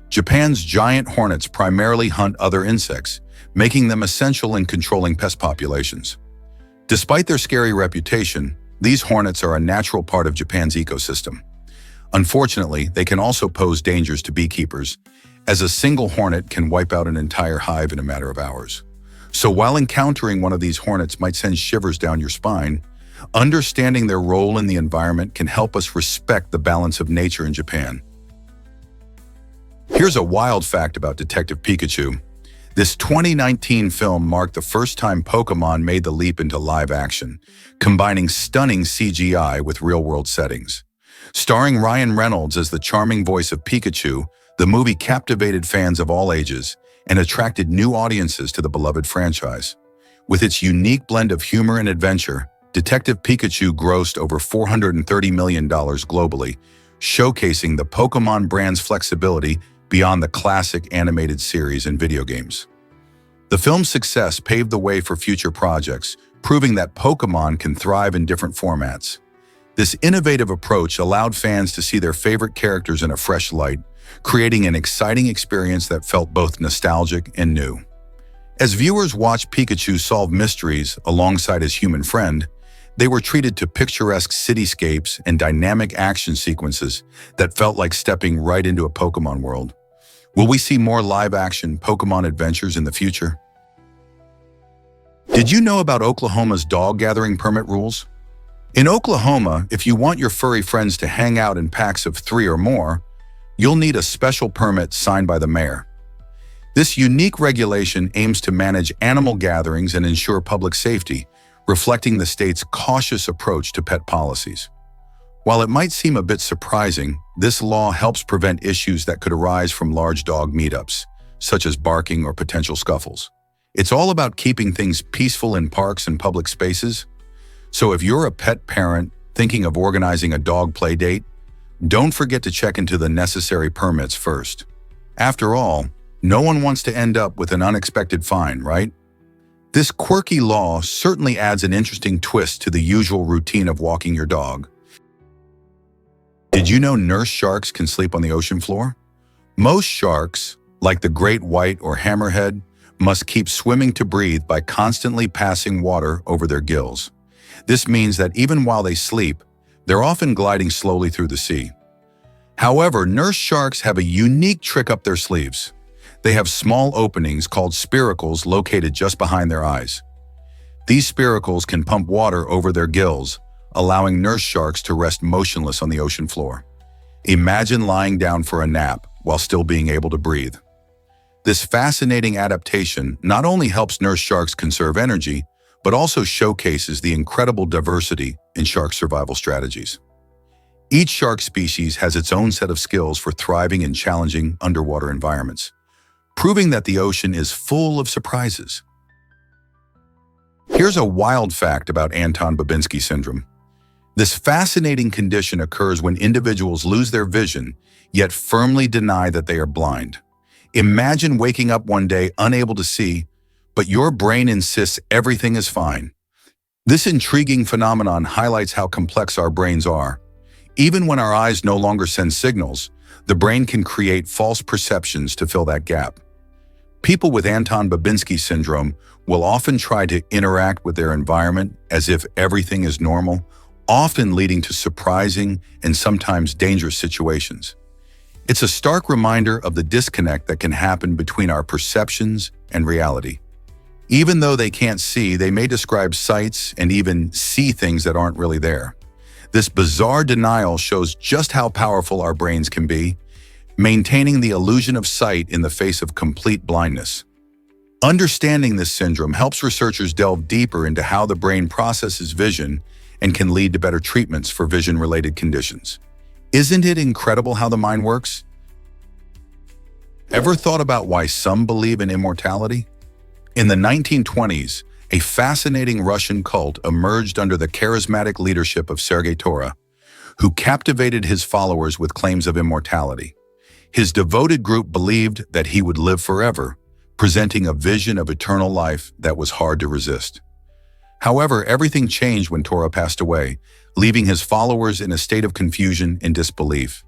Japan's giant hornets primarily hunt other insects, making them essential in controlling pest populations. Despite their scary reputation, these hornets are a natural part of Japan's ecosystem. Unfortunately, they can also pose dangers to beekeepers, as a single hornet can wipe out an entire hive in a matter of hours. So while encountering one of these hornets might send shivers down your spine, understanding their role in the environment can help us respect the balance of nature in Japan. Here's a wild fact about Detective Pikachu. This 2019 film marked the first time Pokémon made the leap into live action, combining stunning CGI with real-world settings. Starring Ryan Reynolds as the charming voice of Pikachu, the movie captivated fans of all ages and attracted new audiences to the beloved franchise. With its unique blend of humor and adventure, Detective Pikachu grossed over $430 million globally, showcasing the Pokémon brand's flexibility beyond the classic animated series and video games. The film's success paved the way for future projects, proving that Pokémon can thrive in different formats. This innovative approach allowed fans to see their favorite characters in a fresh light, creating an exciting experience that felt both nostalgic and new. As viewers watched Pikachu solve mysteries alongside his human friend, they were treated to picturesque cityscapes and dynamic action sequences that felt like stepping right into a Pokémon world. Will we see more live-action Pokémon adventures in the future? Did you know about Oklahoma's dog gathering permit rules? In Oklahoma, if you want your furry friends to hang out in packs of 3 or more, you'll need a special permit signed by the mayor. This unique regulation aims to manage animal gatherings and ensure public safety, reflecting the state's cautious approach to pet policies. While it might seem a bit surprising, this law helps prevent issues that could arise from large dog meetups, such as barking or potential scuffles. It's all about keeping things peaceful in parks and public spaces. So if you're a pet parent thinking of organizing a dog play date, don't forget to check into the necessary permits first. After all, no one wants to end up with an unexpected fine, right? This quirky law certainly adds an interesting twist to the usual routine of walking your dog. Did you know nurse sharks can sleep on the ocean floor? Most sharks, like the great white or hammerhead, must keep swimming to breathe by constantly passing water over their gills. This means that even while they sleep, they're often gliding slowly through the sea. However, nurse sharks have a unique trick up their sleeves. They have small openings called spiracles located just behind their eyes. These spiracles can pump water over their gills, allowing nurse sharks to rest motionless on the ocean floor. Imagine lying down for a nap while still being able to breathe. This fascinating adaptation not only helps nurse sharks conserve energy, but also showcases the incredible diversity in shark survival strategies. Each shark species has its own set of skills for thriving in challenging underwater environments, proving that the ocean is full of surprises. Here's a wild fact about Anton Babinski syndrome. This fascinating condition occurs when individuals lose their vision, yet firmly deny that they are blind. Imagine waking up one day unable to see, but your brain insists everything is fine. This intriguing phenomenon highlights how complex our brains are. Even when our eyes no longer send signals, the brain can create false perceptions to fill that gap. People with Anton Babinski syndrome will often try to interact with their environment as if everything is normal, often leading to surprising and sometimes dangerous situations. It's a stark reminder of the disconnect that can happen between our perceptions and reality. Even though they can't see, they may describe sights and even see things that aren't really there. This bizarre denial shows just how powerful our brains can be, maintaining the illusion of sight in the face of complete blindness. Understanding this syndrome helps researchers delve deeper into how the brain processes vision and can lead to better treatments for vision-related conditions. Isn't it incredible how the mind works? Ever thought about why some believe in immortality? In the 1920s, a fascinating Russian cult emerged under the charismatic leadership of Sergei Tora, who captivated his followers with claims of immortality. His devoted group believed that he would live forever, presenting a vision of eternal life that was hard to resist. However, everything changed when Tora passed away, leaving his followers in a state of confusion and disbelief.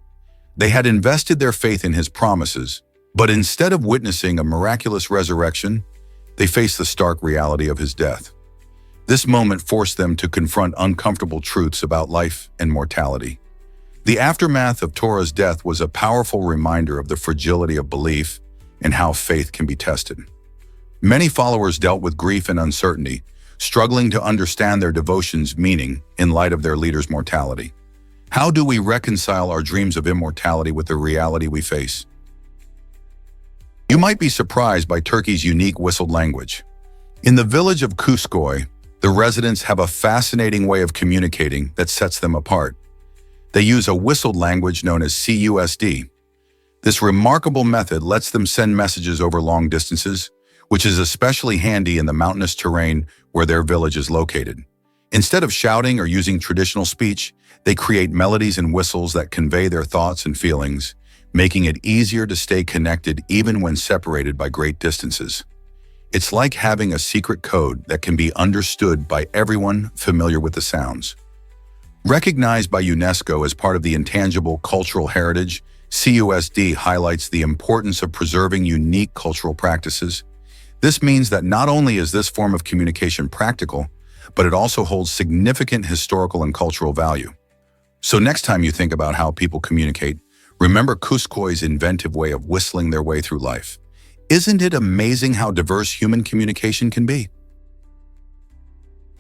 They had invested their faith in his promises, but instead of witnessing a miraculous resurrection, they faced the stark reality of his death. This moment forced them to confront uncomfortable truths about life and mortality. The aftermath of Tora's death was a powerful reminder of the fragility of belief and how faith can be tested. Many followers dealt with grief and uncertainty, struggling to understand their devotion's meaning in light of their leader's mortality. How do we reconcile our dreams of immortality with the reality we face? You might be surprised by Turkey's unique whistled language. In the village of Kuşköy, the residents have a fascinating way of communicating that sets them apart. They use a whistled language known as CUSD. This remarkable method lets them send messages over long distances, which is especially handy in the mountainous terrain where their village is located. Instead of shouting or using traditional speech, they create melodies and whistles that convey their thoughts and feelings, making it easier to stay connected even when separated by great distances. It's like having a secret code that can be understood by everyone familiar with the sounds. Recognized by UNESCO as part of the intangible cultural heritage, CUSD highlights the importance of preserving unique cultural practices. This means that not only is this form of communication practical, but it also holds significant historical and cultural value. So next time you think about how people communicate, remember Kuşköy's inventive way of whistling their way through life. Isn't it amazing how diverse human communication can be?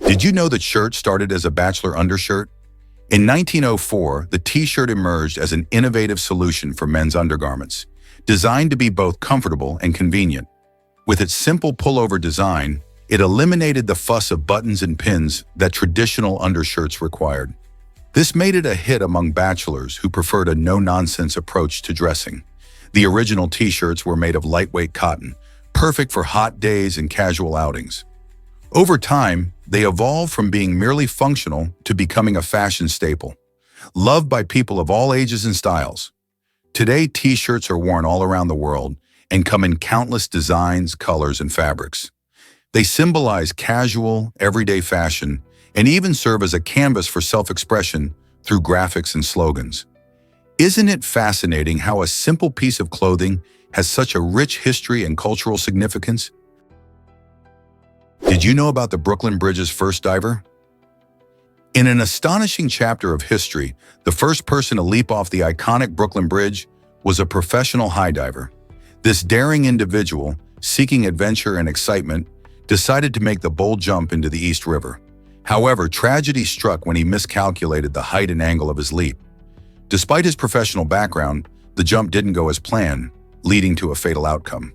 Did you know that shirt started as a bachelor undershirt? In 1904, the t-shirt emerged as an innovative solution for men's undergarments, designed to be both comfortable and convenient. With its simple pullover design, it eliminated the fuss of buttons and pins that traditional undershirts required. This made it a hit among bachelors who preferred a no-nonsense approach to dressing. The original t-shirts were made of lightweight cotton, perfect for hot days and casual outings. Over time, they evolved from being merely functional to becoming a fashion staple, loved by people of all ages and styles. Today, t-shirts are worn all around the world and come in countless designs, colors, and fabrics. They symbolize casual, everyday fashion and even serve as a canvas for self-expression through graphics and slogans. Isn't it fascinating how a simple piece of clothing has such a rich history and cultural significance? Did you know about the Brooklyn Bridge's first diver? In an astonishing chapter of history, the first person to leap off the iconic Brooklyn Bridge was a professional high diver. This daring individual, seeking adventure and excitement, decided to make the bold jump into the East River. However, tragedy struck when he miscalculated the height and angle of his leap. Despite his professional background, the jump didn't go as planned, leading to a fatal outcome.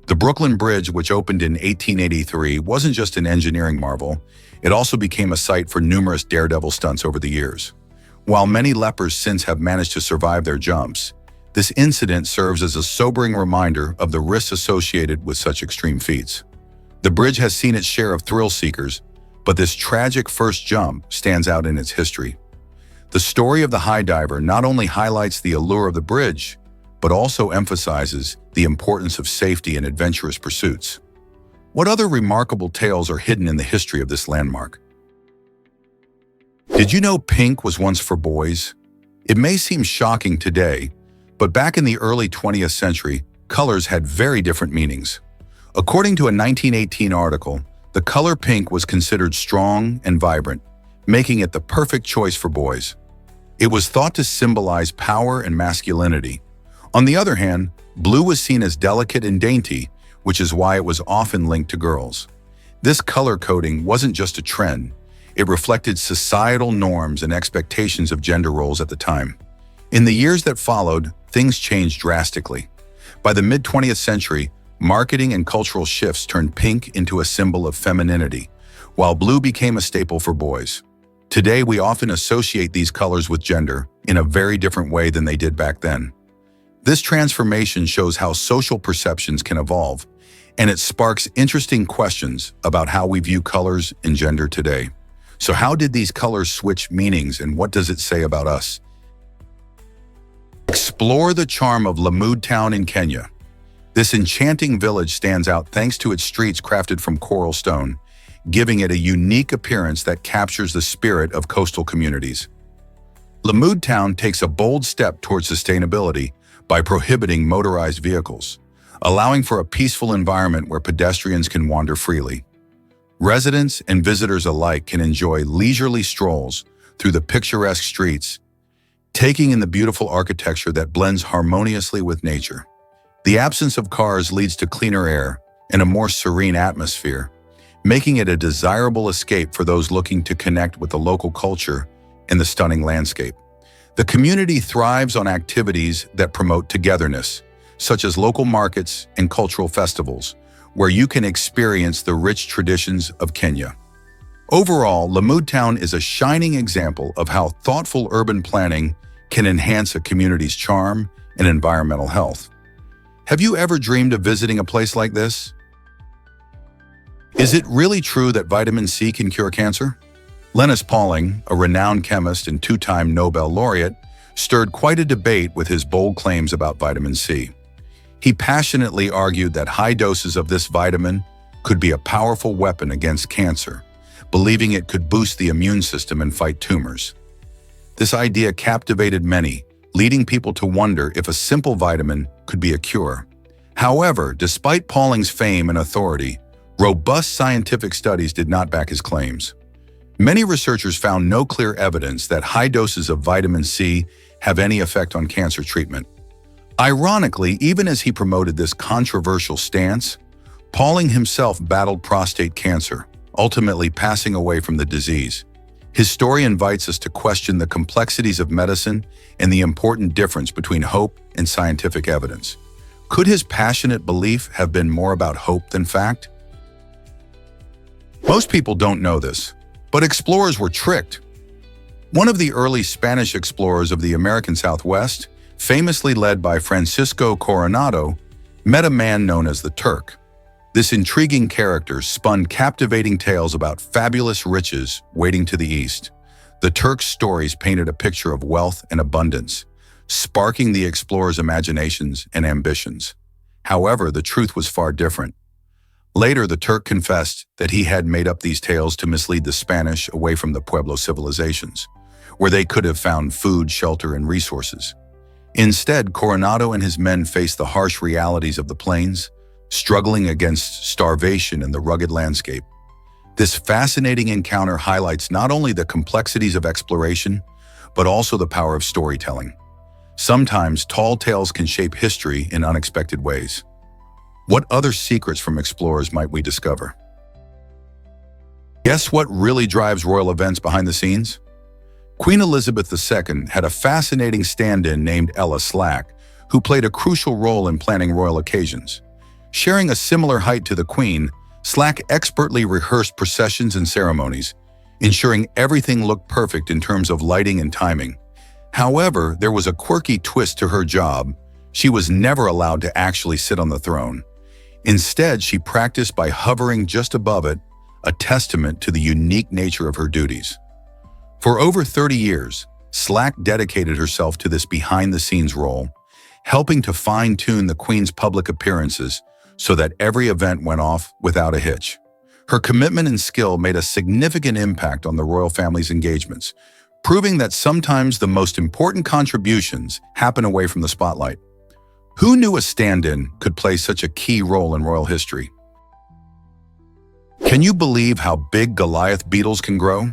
The Brooklyn Bridge, which opened in 1883, wasn't just an engineering marvel, it also became a site for numerous daredevil stunts over the years. While many lepers since have managed to survive their jumps, this incident serves as a sobering reminder of the risks associated with such extreme feats. The bridge has seen its share of thrill seekers, but this tragic first jump stands out in its history. The story of the high diver not only highlights the allure of the bridge, but also emphasizes the importance of safety and adventurous pursuits. What other remarkable tales are hidden in the history of this landmark? Did you know pink was once for boys? It may seem shocking today, but back in the early 20th century, colors had very different meanings. According to a 1918 article, the color pink was considered strong and vibrant, making it the perfect choice for boys. It was thought to symbolize power and masculinity. On the other hand, blue was seen as delicate and dainty, which is why it was often linked to girls. This color coding wasn't just a trend. It reflected societal norms and expectations of gender roles at the time. In the years that followed, things changed drastically. By the mid-20th century, marketing and cultural shifts turned pink into a symbol of femininity, while blue became a staple for boys. Today, we often associate these colors with gender in a very different way than they did back then. This transformation shows how social perceptions can evolve, and it sparks interesting questions about how we view colors and gender today. So how did these colors switch meanings, and what does it say about us? Explore the charm of Lamu Town in Kenya. This enchanting village stands out thanks to its streets crafted from coral stone, giving it a unique appearance that captures the spirit of coastal communities. Lamu Town takes a bold step towards sustainability by prohibiting motorized vehicles, allowing for a peaceful environment where pedestrians can wander freely. Residents and visitors alike can enjoy leisurely strolls through the picturesque streets, taking in the beautiful architecture that blends harmoniously with nature. The absence of cars leads to cleaner air and a more serene atmosphere, making it a desirable escape for those looking to connect with the local culture and the stunning landscape. The community thrives on activities that promote togetherness, such as local markets and cultural festivals, where you can experience the rich traditions of Kenya. Overall, Lamu Town is a shining example of how thoughtful urban planning can enhance a community's charm and environmental health. Have you ever dreamed of visiting a place like this? Is it really true that vitamin C can cure cancer? Linus Pauling, a renowned chemist and two-time Nobel laureate, stirred quite a debate with his bold claims about vitamin C. He passionately argued that high doses of this vitamin could be a powerful weapon against cancer, believing it could boost the immune system and fight tumors. This idea captivated many, leading people to wonder if a simple vitamin could be a cure. However, despite Pauling's fame and authority, robust scientific studies did not back his claims. Many researchers found no clear evidence that high doses of vitamin C have any effect on cancer treatment. Ironically, even as he promoted this controversial stance, Pauling himself battled prostate cancer, ultimately passing away from the disease. His story invites us to question the complexities of medicine and the important difference between hope and scientific evidence. Could his passionate belief have been more about hope than fact? Most people don't know this, but explorers were tricked. One of the early Spanish explorers of the American Southwest, famously led by Francisco Coronado, met a man known as the Turk. This intriguing character spun captivating tales about fabulous riches waiting to the east. The Turk's stories painted a picture of wealth and abundance, sparking the explorers' imaginations and ambitions. However, the truth was far different. Later, the Turk confessed that he had made up these tales to mislead the Spanish away from the Pueblo civilizations, where they could have found food, shelter, and resources. Instead, Coronado and his men faced the harsh realities of the plains, struggling against starvation and the rugged landscape. This fascinating encounter highlights not only the complexities of exploration, but also the power of storytelling. Sometimes tall tales can shape history in unexpected ways. What other secrets from explorers might we discover? Guess what really drives royal events behind the scenes? Queen Elizabeth II had a fascinating stand-in named Ella Slack, who played a crucial role in planning royal occasions. Sharing a similar height to the Queen, Slack expertly rehearsed processions and ceremonies, ensuring everything looked perfect in terms of lighting and timing. However, there was a quirky twist to her job. She was never allowed to actually sit on the throne. Instead, she practiced by hovering just above it, a testament to the unique nature of her duties. For over 30 years, Slack dedicated herself to this behind-the-scenes role, helping to fine-tune the Queen's public appearances so that every event went off without a hitch. Her commitment and skill made a significant impact on the royal family's engagements, proving that sometimes the most important contributions happen away from the spotlight. Who knew a stand-in could play such a key role in royal history? Can you believe how big Goliath beetles can grow?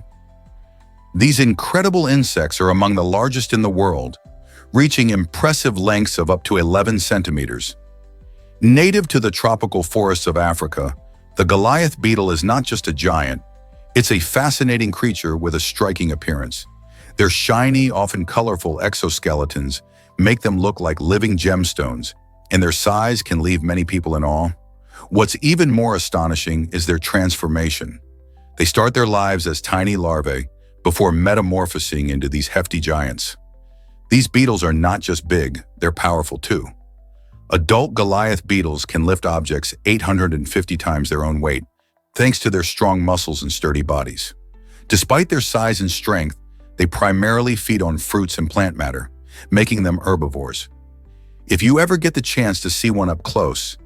These incredible insects are among the largest in the world, reaching impressive lengths of up to 11 centimeters. Native to the tropical forests of Africa, the Goliath beetle is not just a giant, it's a fascinating creature with a striking appearance. Their shiny, often colorful exoskeletons make them look like living gemstones, and their size can leave many people in awe. What's even more astonishing is their transformation. They start their lives as tiny larvae before metamorphosing into these hefty giants. These beetles are not just big, they're powerful too. Adult Goliath beetles can lift objects 850 times their own weight, thanks to their strong muscles and sturdy bodies. Despite their size and strength, they primarily feed on fruits and plant matter, making them herbivores. If you ever get the chance to see one up close,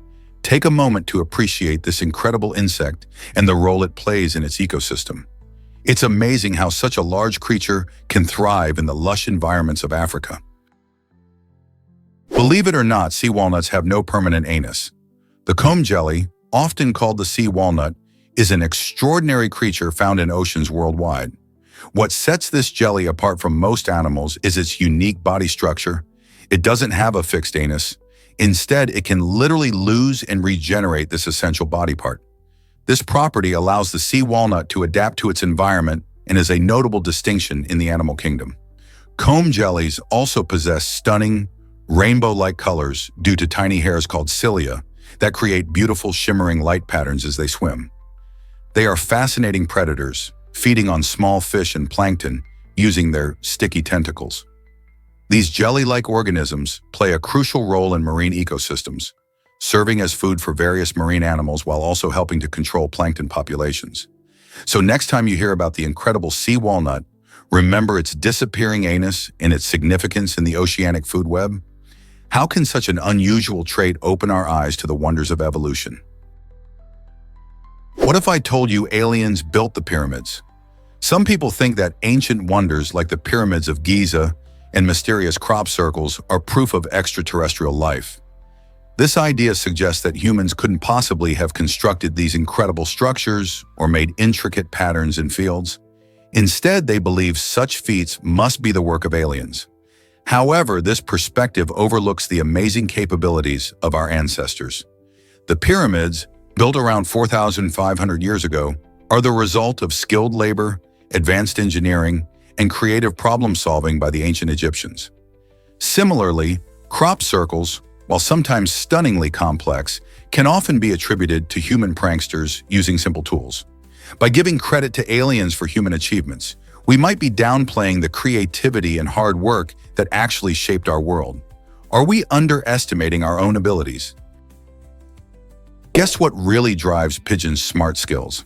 take a moment to appreciate this incredible insect and the role it plays in its ecosystem. It's amazing how such a large creature can thrive in the lush environments of Africa. Believe it or not, sea walnuts have no permanent anus. The comb jelly, often called the sea walnut, is an extraordinary creature found in oceans worldwide. What sets this jelly apart from most animals is its unique body structure. It doesn't have a fixed anus. Instead, it can literally lose and regenerate this essential body part. This property allows the sea walnut to adapt to its environment and is a notable distinction in the animal kingdom. Comb jellies also possess stunning, rainbow-like colors due to tiny hairs called cilia that create beautiful shimmering light patterns as they swim. They are fascinating predators, feeding on small fish and plankton using their sticky tentacles. These jelly-like organisms play a crucial role in marine ecosystems, serving as food for various marine animals while also helping to control plankton populations. So next time you hear about the incredible sea walnut, remember its disappearing anus and its significance in the oceanic food web. How can such an unusual trait open our eyes to the wonders of evolution? What if I told you aliens built the pyramids? Some people think that ancient wonders like the pyramids of Giza and mysterious crop circles are proof of extraterrestrial life. This idea suggests that humans couldn't possibly have constructed these incredible structures or made intricate patterns in fields. Instead, they believe such feats must be the work of aliens. However, this perspective overlooks the amazing capabilities of our ancestors. The pyramids, built around 4,500 years ago, are the result of skilled labor, advanced engineering, and creative problem-solving by the ancient Egyptians. Similarly, crop circles, while sometimes stunningly complex, can often be attributed to human pranksters using simple tools. By giving credit to aliens for human achievements, we might be downplaying the creativity and hard work that actually shaped our world. Are we underestimating our own abilities? Guess what really drives pigeons' smart skills?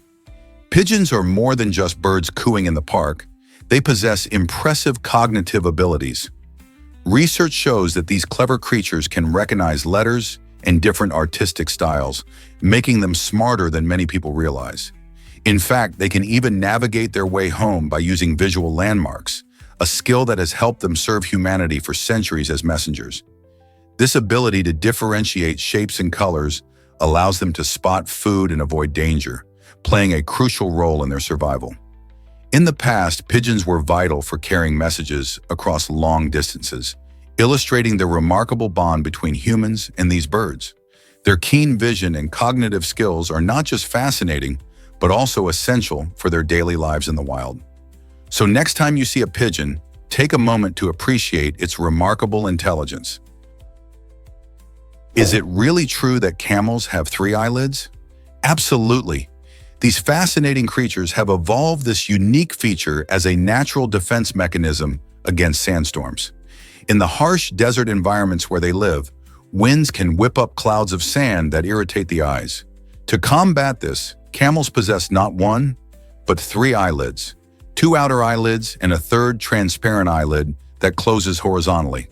Pigeons are more than just birds cooing in the park. They possess impressive cognitive abilities. Research shows that these clever creatures can recognize letters and different artistic styles, making them smarter than many people realize. In fact, they can even navigate their way home by using visual landmarks, a skill that has helped them serve humanity for centuries as messengers. This ability to differentiate shapes and colors allows them to spot food and avoid danger, playing a crucial role in their survival. In the past, pigeons were vital for carrying messages across long distances, illustrating the remarkable bond between humans and these birds. Their keen vision and cognitive skills are not just fascinating, but also essential for their daily lives in the wild. So next time you see a pigeon, take a moment to appreciate its remarkable intelligence. Is it really true that camels have 3 eyelids? Absolutely. These fascinating creatures have evolved this unique feature as a natural defense mechanism against sandstorms. In the harsh desert environments where they live, winds can whip up clouds of sand that irritate the eyes. To combat this, camels possess not one, but 3 eyelids, 2 outer eyelids and a third transparent eyelid that closes horizontally.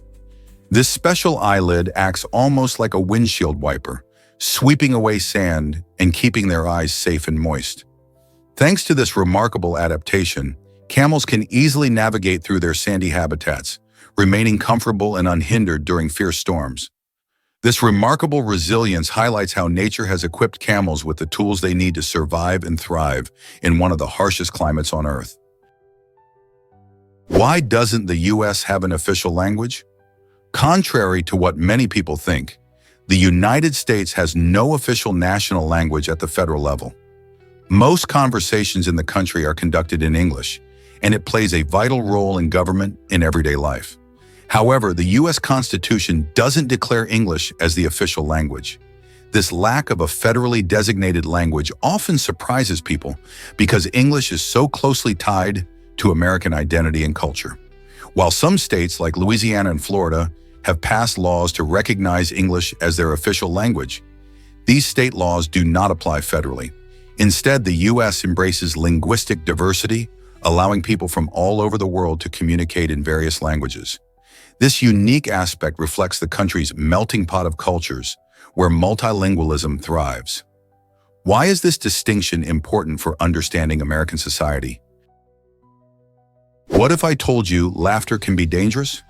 This special eyelid acts almost like a windshield wiper, sweeping away sand and keeping their eyes safe and moist. Thanks to this remarkable adaptation, camels can easily navigate through their sandy habitats, remaining comfortable and unhindered during fierce storms. This remarkable resilience highlights how nature has equipped camels with the tools they need to survive and thrive in one of the harshest climates on Earth. Why doesn't the U.S. have an official language? Contrary to what many people think, the United States has no official national language at the federal level. Most conversations in the country are conducted in English, and it plays a vital role in government and everyday life. However, the U.S. Constitution doesn't declare English as the official language. This lack of a federally designated language often surprises people because English is so closely tied to American identity and culture. While some states like Louisiana and Florida have passed laws to recognize English as their official language, these state laws do not apply federally. Instead, the U.S. embraces linguistic diversity, allowing people from all over the world to communicate in various languages. This unique aspect reflects the country's melting pot of cultures, where multilingualism thrives. Why is this distinction important for understanding American society? What if I told you laughter can be dangerous?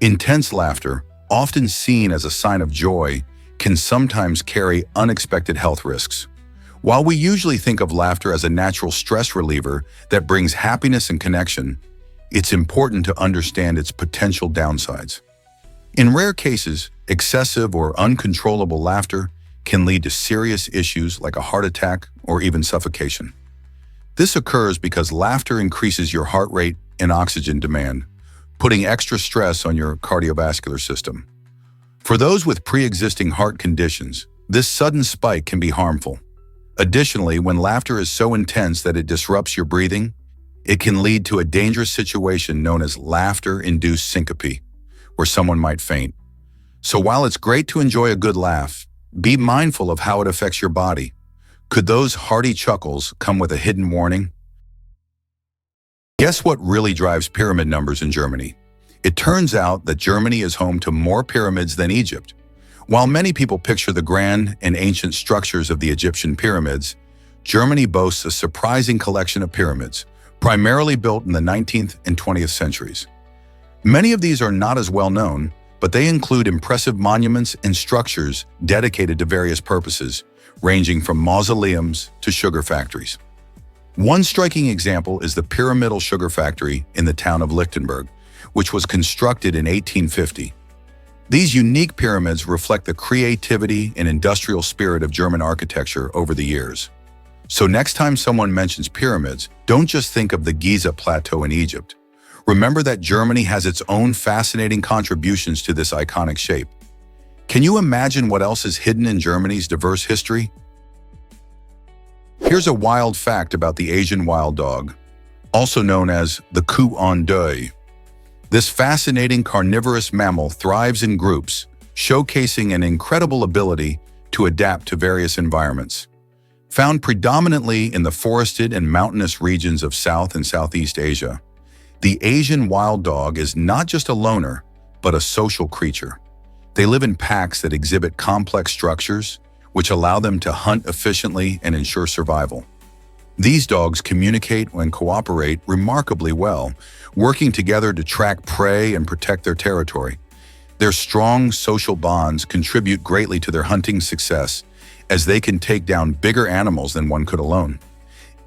Intense laughter, often seen as a sign of joy, can sometimes carry unexpected health risks. While we usually think of laughter as a natural stress reliever that brings happiness and connection, it's important to understand its potential downsides. In rare cases, excessive or uncontrollable laughter can lead to serious issues like a heart attack or even suffocation. This occurs because laughter increases your heart rate and oxygen demand, putting extra stress on your cardiovascular system. For those with pre-existing heart conditions, this sudden spike can be harmful. Additionally, when laughter is so intense that it disrupts your breathing, it can lead to a dangerous situation known as laughter-induced syncope, where someone might faint. So while it's great to enjoy a good laugh, be mindful of how it affects your body. Could those hearty chuckles come with a hidden warning? Guess what really drives pyramid numbers in Germany? It turns out that Germany is home to more pyramids than Egypt. While many people picture the grand and ancient structures of the Egyptian pyramids, Germany boasts a surprising collection of pyramids, primarily built in the 19th and 20th centuries. Many of these are not as well known, but they include impressive monuments and structures dedicated to various purposes, ranging from mausoleums to sugar factories. One striking example is the pyramidal sugar factory in the town of Lichtenberg, which was constructed in 1850. These unique pyramids reflect the creativity and industrial spirit of German architecture over the years. So next time someone mentions pyramids, don't just think of the Giza Plateau in Egypt. Remember that Germany has its own fascinating contributions to this iconic shape. Can you imagine what else is hidden in Germany's diverse history? Here's a wild fact about the Asian wild dog, also known as the coup en deux. This fascinating carnivorous mammal thrives in groups, showcasing an incredible ability to adapt to various environments. Found predominantly in the forested and mountainous regions of South and Southeast Asia, the Asian wild dog is not just a loner, but a social creature. They live in packs that exhibit complex structures, which allow them to hunt efficiently and ensure survival. These dogs communicate and cooperate remarkably well, working together to track prey and protect their territory. Their strong social bonds contribute greatly to their hunting success, as they can take down bigger animals than one could alone.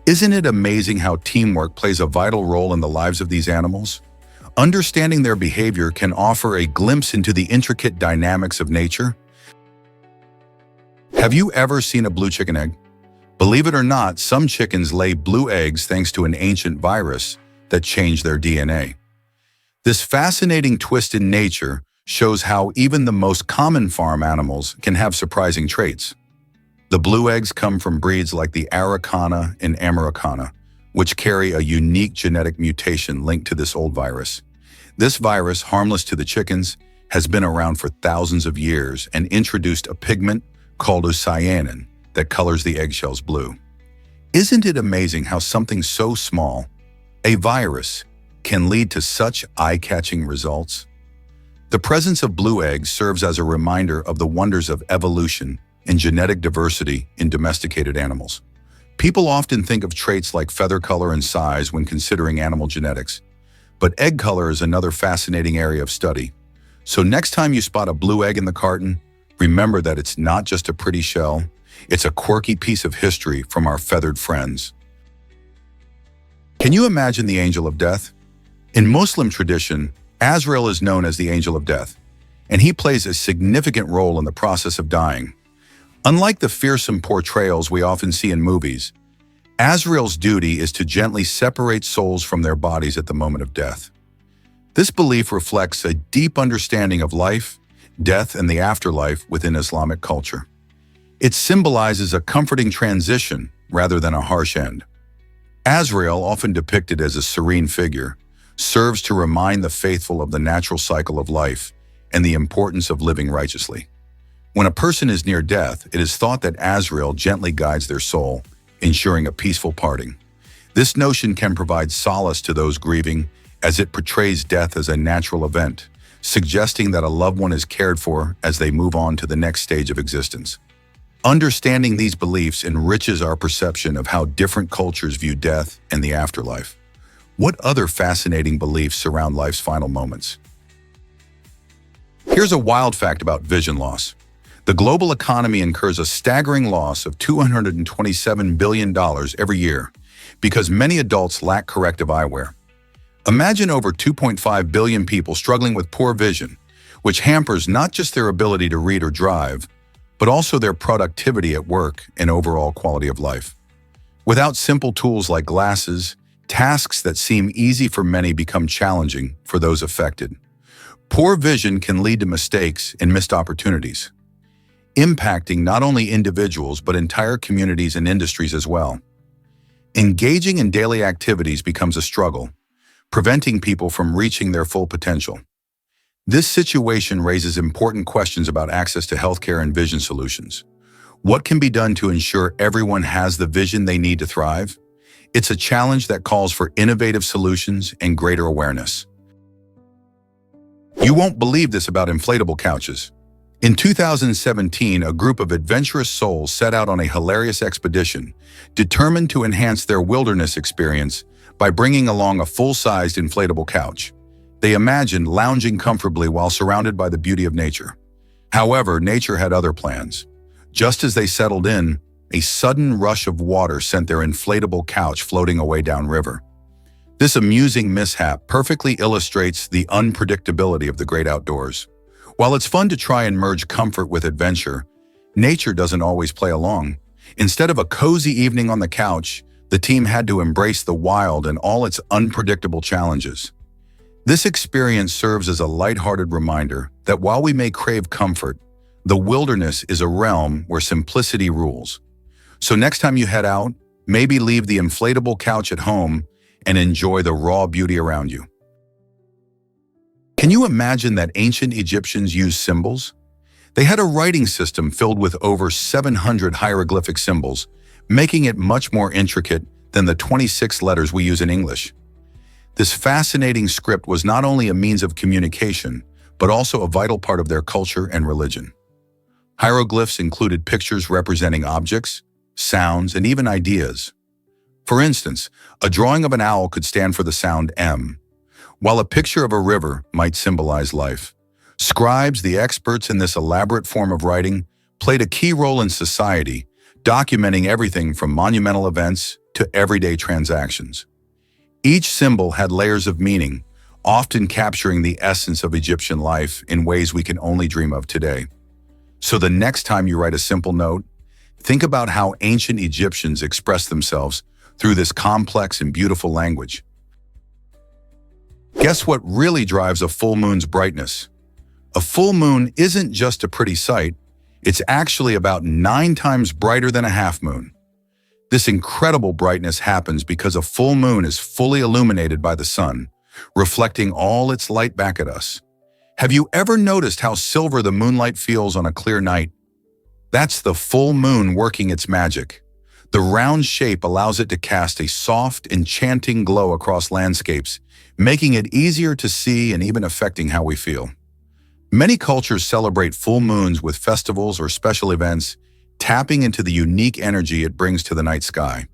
Isn't it amazing how teamwork plays a vital role in the lives of these animals? Understanding their behavior can offer a glimpse into the intricate dynamics of nature. Have you ever seen a blue chicken egg? Believe it or not, some chickens lay blue eggs thanks to an ancient virus that changed their DNA. This fascinating twist in nature shows how even the most common farm animals can have surprising traits. The blue eggs come from breeds like the Araucana and Americana, which carry a unique genetic mutation linked to this old virus. This virus, harmless to the chickens, has been around for thousands of years and introduced a pigment called cyanin that colors the eggshells blue. Isn't it amazing how something so small, a virus, can lead to such eye-catching results? The presence of blue eggs serves as a reminder of the wonders of evolution and genetic diversity in domesticated animals. People often think of traits like feather color and size when considering animal genetics, but egg color is another fascinating area of study. So next time you spot a blue egg in the carton, remember that it's not just a pretty shell, it's a quirky piece of history from our feathered friends. Can you imagine the angel of death? In Muslim tradition, Azrael is known as the angel of death, and he plays a significant role in the process of dying. Unlike the fearsome portrayals we often see in movies, Azrael's duty is to gently separate souls from their bodies at the moment of death. This belief reflects a deep understanding of life, death, and the afterlife within Islamic culture. It symbolizes a comforting transition rather than a harsh end. Azrael, often depicted as a serene figure, serves to remind the faithful of the natural cycle of life and the importance of living righteously. When a person is near death, it is thought that Azrael gently guides their soul, ensuring a peaceful parting. This notion can provide solace to those grieving, as it portrays death as a natural event, suggesting that a loved one is cared for as they move on to the next stage of existence. Understanding these beliefs enriches our perception of how different cultures view death and the afterlife. What other fascinating beliefs surround life's final moments? Here's a wild fact about vision loss. The global economy incurs a staggering loss of $227 billion every year because many adults lack corrective eyewear. Imagine over 2.5 billion people struggling with poor vision, which hampers not just their ability to read or drive, but also their productivity at work and overall quality of life. Without simple tools like glasses, tasks that seem easy for many become challenging for those affected. Poor vision can lead to mistakes and missed opportunities, impacting not only individuals but entire communities and industries as well. Engaging in daily activities becomes a struggle, preventing people from reaching their full potential. This situation raises important questions about access to healthcare and vision solutions. What can be done to ensure everyone has the vision they need to thrive? It's a challenge that calls for innovative solutions and greater awareness. You won't believe this about inflatable couches. In 2017, a group of adventurous souls set out on a hilarious expedition, determined to enhance their wilderness experience by bringing along a full-sized inflatable couch. They imagined lounging comfortably while surrounded by the beauty of nature. However, nature had other plans. Just as they settled in, a sudden rush of water sent their inflatable couch floating away downriver. This amusing mishap perfectly illustrates the unpredictability of the great outdoors. While it's fun to try and merge comfort with adventure, nature doesn't always play along. Instead of a cozy evening on the couch, the team had to embrace the wild and all its unpredictable challenges. This experience serves as a lighthearted reminder that while we may crave comfort, the wilderness is a realm where simplicity rules. So next time you head out, maybe leave the inflatable couch at home and enjoy the raw beauty around you. Can you imagine that ancient Egyptians used symbols? They had a writing system filled with over 700 hieroglyphic symbols, making it much more intricate than the 26 letters we use in English. This fascinating script was not only a means of communication, but also a vital part of their culture and religion. Hieroglyphs included pictures representing objects, sounds, and even ideas. For instance, a drawing of an owl could stand for the sound M, while a picture of a river might symbolize life. Scribes, the experts in this elaborate form of writing, played a key role in society, documenting everything from monumental events to everyday transactions. Each symbol had layers of meaning, often capturing the essence of Egyptian life in ways we can only dream of today. So the next time you write a simple note, think about how ancient Egyptians expressed themselves through this complex and beautiful language. Guess what really drives a full moon's brightness? A full moon isn't just a pretty sight, It's actually about 9 times brighter than a half moon. This incredible brightness happens because a full moon is fully illuminated by the sun, reflecting all its light back at us. Have you ever noticed how silver the moonlight feels on a clear night? That's the full moon working its magic. The round shape allows it to cast a soft, enchanting glow across landscapes, making it easier to see and even affecting how we feel. Many cultures celebrate full moons with festivals or special events, tapping into the unique energy it brings to the night sky.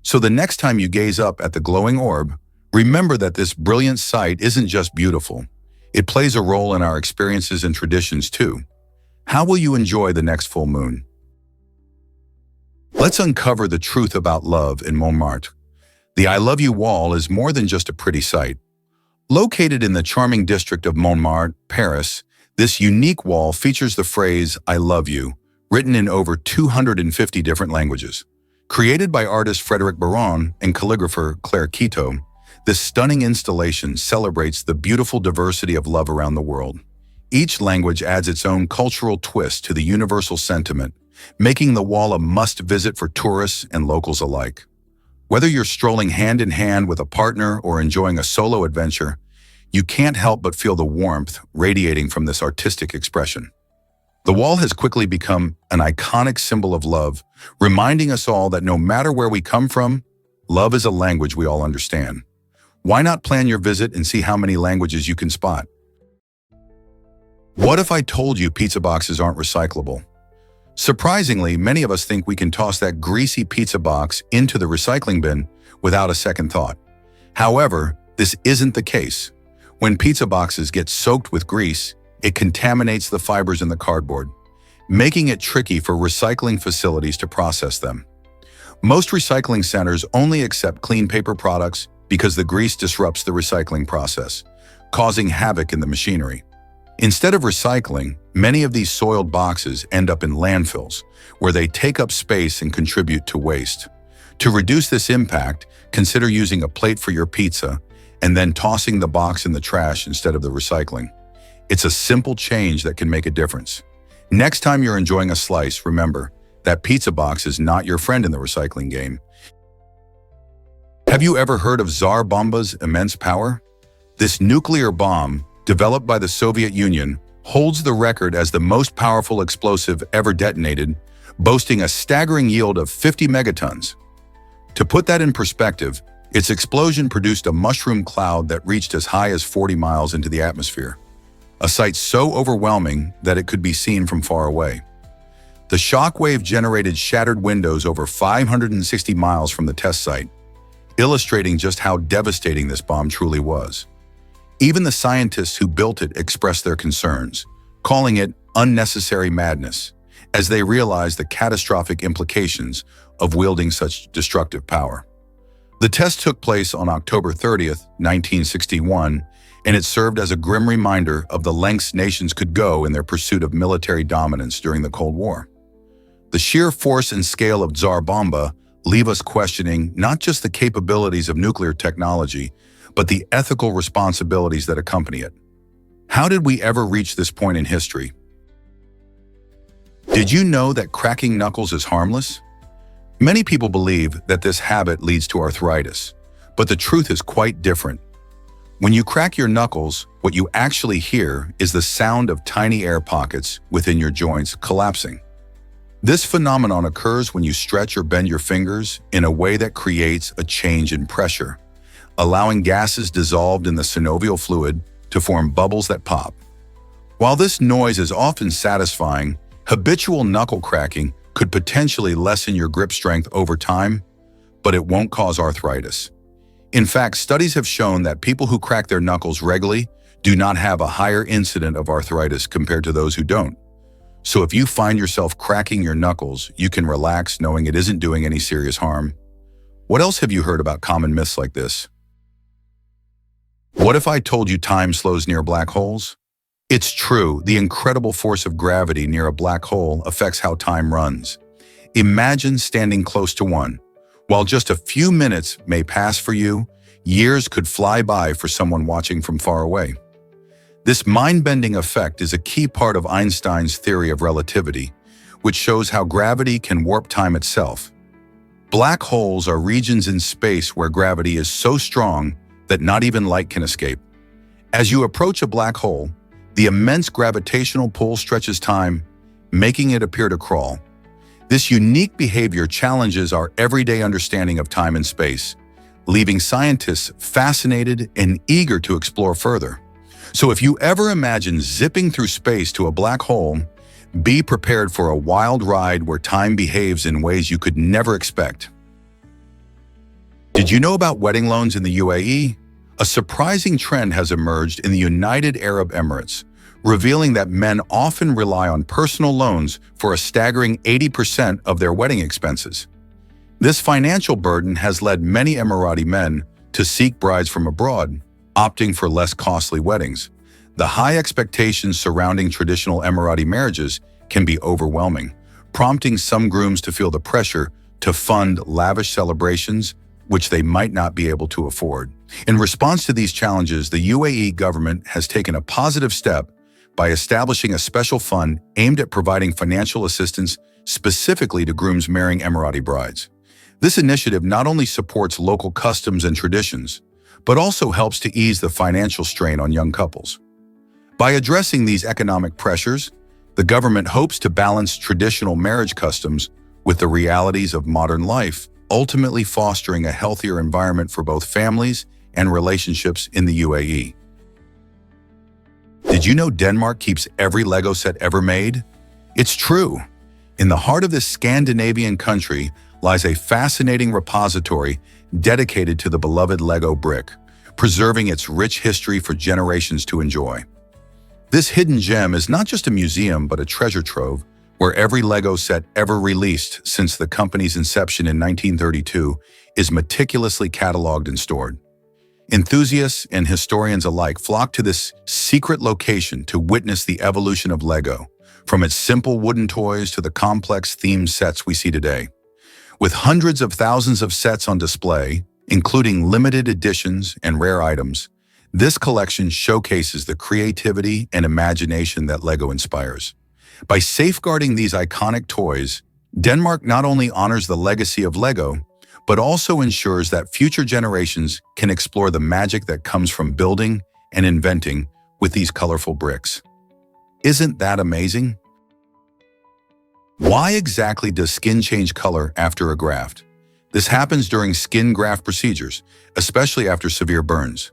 So the next time you gaze up at the glowing orb, remember that this brilliant sight isn't just beautiful. It plays a role in our experiences and traditions too. How will you enjoy the next full moon? Let's uncover the truth about love in Montmartre. The I Love You wall is more than just a pretty sight. Located in the charming district of Montmartre, Paris, this unique wall features the phrase, I love you, written in over 250 different languages. Created by artist Frédéric Baron and calligrapher Claire Quito, this stunning installation celebrates the beautiful diversity of love around the world. Each language adds its own cultural twist to the universal sentiment, making the wall a must-visit for tourists and locals alike. Whether you're strolling hand in hand with a partner or enjoying a solo adventure, you can't help but feel the warmth radiating from this artistic expression. The wall has quickly become an iconic symbol of love, reminding us all that no matter where we come from, love is a language we all understand. Why not plan your visit and see how many languages you can spot? What if I told you pizza boxes aren't recyclable? Surprisingly, many of us think we can toss that greasy pizza box into the recycling bin without a second thought. However, this isn't the case. When pizza boxes get soaked with grease, it contaminates the fibers in the cardboard, making it tricky for recycling facilities to process them. Most recycling centers only accept clean paper products because the grease disrupts the recycling process, causing havoc in the machinery. Instead of recycling, many of these soiled boxes end up in landfills, where they take up space and contribute to waste. To reduce this impact, consider using a plate for your pizza and then tossing the box in the trash instead of the recycling. It's a simple change that can make a difference. Next time you're enjoying a slice, remember that pizza box is not your friend in the recycling game. Have you ever heard of Tsar Bomba's immense power? This nuclear bomb, developed by the Soviet Union, holds the record as the most powerful explosive ever detonated, boasting a staggering yield of 50 megatons. To put that in perspective, its explosion produced a mushroom cloud that reached as high as 40 miles into the atmosphere, a sight so overwhelming that it could be seen from far away. The shockwave generated shattered windows over 560 miles from the test site, illustrating just how devastating this bomb truly was. Even the scientists who built it expressed their concerns, calling it unnecessary madness, as they realized the catastrophic implications of wielding such destructive power. The test took place on October 30th, 1961, and it served as a grim reminder of the lengths nations could go in their pursuit of military dominance during the Cold War. The sheer force and scale of Tsar Bomba leave us questioning not just the capabilities of nuclear technology, but the ethical responsibilities that accompany it. How did we ever reach this point in history? Did you know that cracking knuckles is harmless? Many people believe that this habit leads to arthritis, but the truth is quite different. When you crack your knuckles, what you actually hear is the sound of tiny air pockets within your joints collapsing. This phenomenon occurs when you stretch or bend your fingers in a way that creates a change in pressure, allowing gases dissolved in the synovial fluid to form bubbles that pop. While this noise is often satisfying, habitual knuckle cracking could potentially lessen your grip strength over time, but it won't cause arthritis. In fact, studies have shown that people who crack their knuckles regularly do not have a higher incidence of arthritis compared to those who don't. So if you find yourself cracking your knuckles, you can relax knowing it isn't doing any serious harm. What else have you heard about common myths like this? What if I told you time slows near black holes? It's true, the incredible force of gravity near a black hole affects how time runs. Imagine standing close to one. While just a few minutes may pass for you, years could fly by for someone watching from far away. This mind-bending effect is a key part of Einstein's theory of relativity, which shows how gravity can warp time itself. Black holes are regions in space where gravity is so strong that not even light can escape. As you approach a black hole, the immense gravitational pull stretches time, making it appear to crawl. This unique behavior challenges our everyday understanding of time and space, leaving scientists fascinated and eager to explore further. So if you ever imagine zipping through space to a black hole, be prepared for a wild ride where time behaves in ways you could never expect. Did you know about wedding loans in the UAE? A surprising trend has emerged in the United Arab Emirates, revealing that men often rely on personal loans for a staggering 80% of their wedding expenses. This financial burden has led many Emirati men to seek brides from abroad, opting for less costly weddings. The high expectations surrounding traditional Emirati marriages can be overwhelming, prompting some grooms to feel the pressure to fund lavish celebrations which they might not be able to afford. In response to these challenges, the UAE government has taken a positive step by establishing a special fund aimed at providing financial assistance specifically to grooms marrying Emirati brides. This initiative not only supports local customs and traditions, but also helps to ease the financial strain on young couples. By addressing these economic pressures, the government hopes to balance traditional marriage customs with the realities of modern life, ultimately fostering a healthier environment for both families and relationships in the UAE. Did you know Denmark keeps every Lego set ever made? It's true. In the heart of this Scandinavian country lies a fascinating repository dedicated to the beloved Lego brick, preserving its rich history for generations to enjoy. This hidden gem is not just a museum, but a treasure trove where every Lego set ever released since the company's inception in 1932 is meticulously cataloged and stored. Enthusiasts and historians alike flock to this secret location to witness the evolution of Lego, from its simple wooden toys to the complex themed sets we see today. With hundreds of thousands of sets on display, including limited editions and rare items, this collection showcases the creativity and imagination that Lego inspires. By safeguarding these iconic toys, Denmark not only honors the legacy of Lego, but also ensures that future generations can explore the magic that comes from building and inventing with these colorful bricks. Isn't that amazing? Why exactly does skin change color after a graft? This happens during skin graft procedures, especially after severe burns.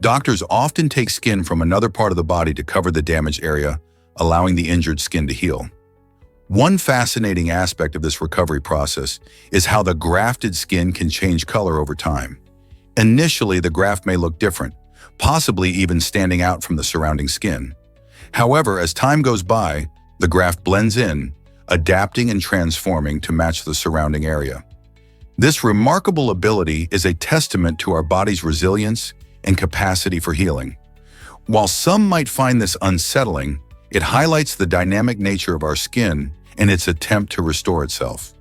Doctors often take skin from another part of the body to cover the damaged area, allowing the injured skin to heal. One fascinating aspect of this recovery process is how the grafted skin can change color over time. Initially, the graft may look different, possibly even standing out from the surrounding skin. However, as time goes by, the graft blends in, adapting and transforming to match the surrounding area. This remarkable ability is a testament to our body's resilience and capacity for healing. While some might find this unsettling, it highlights the dynamic nature of our skin and its attempt to restore itself.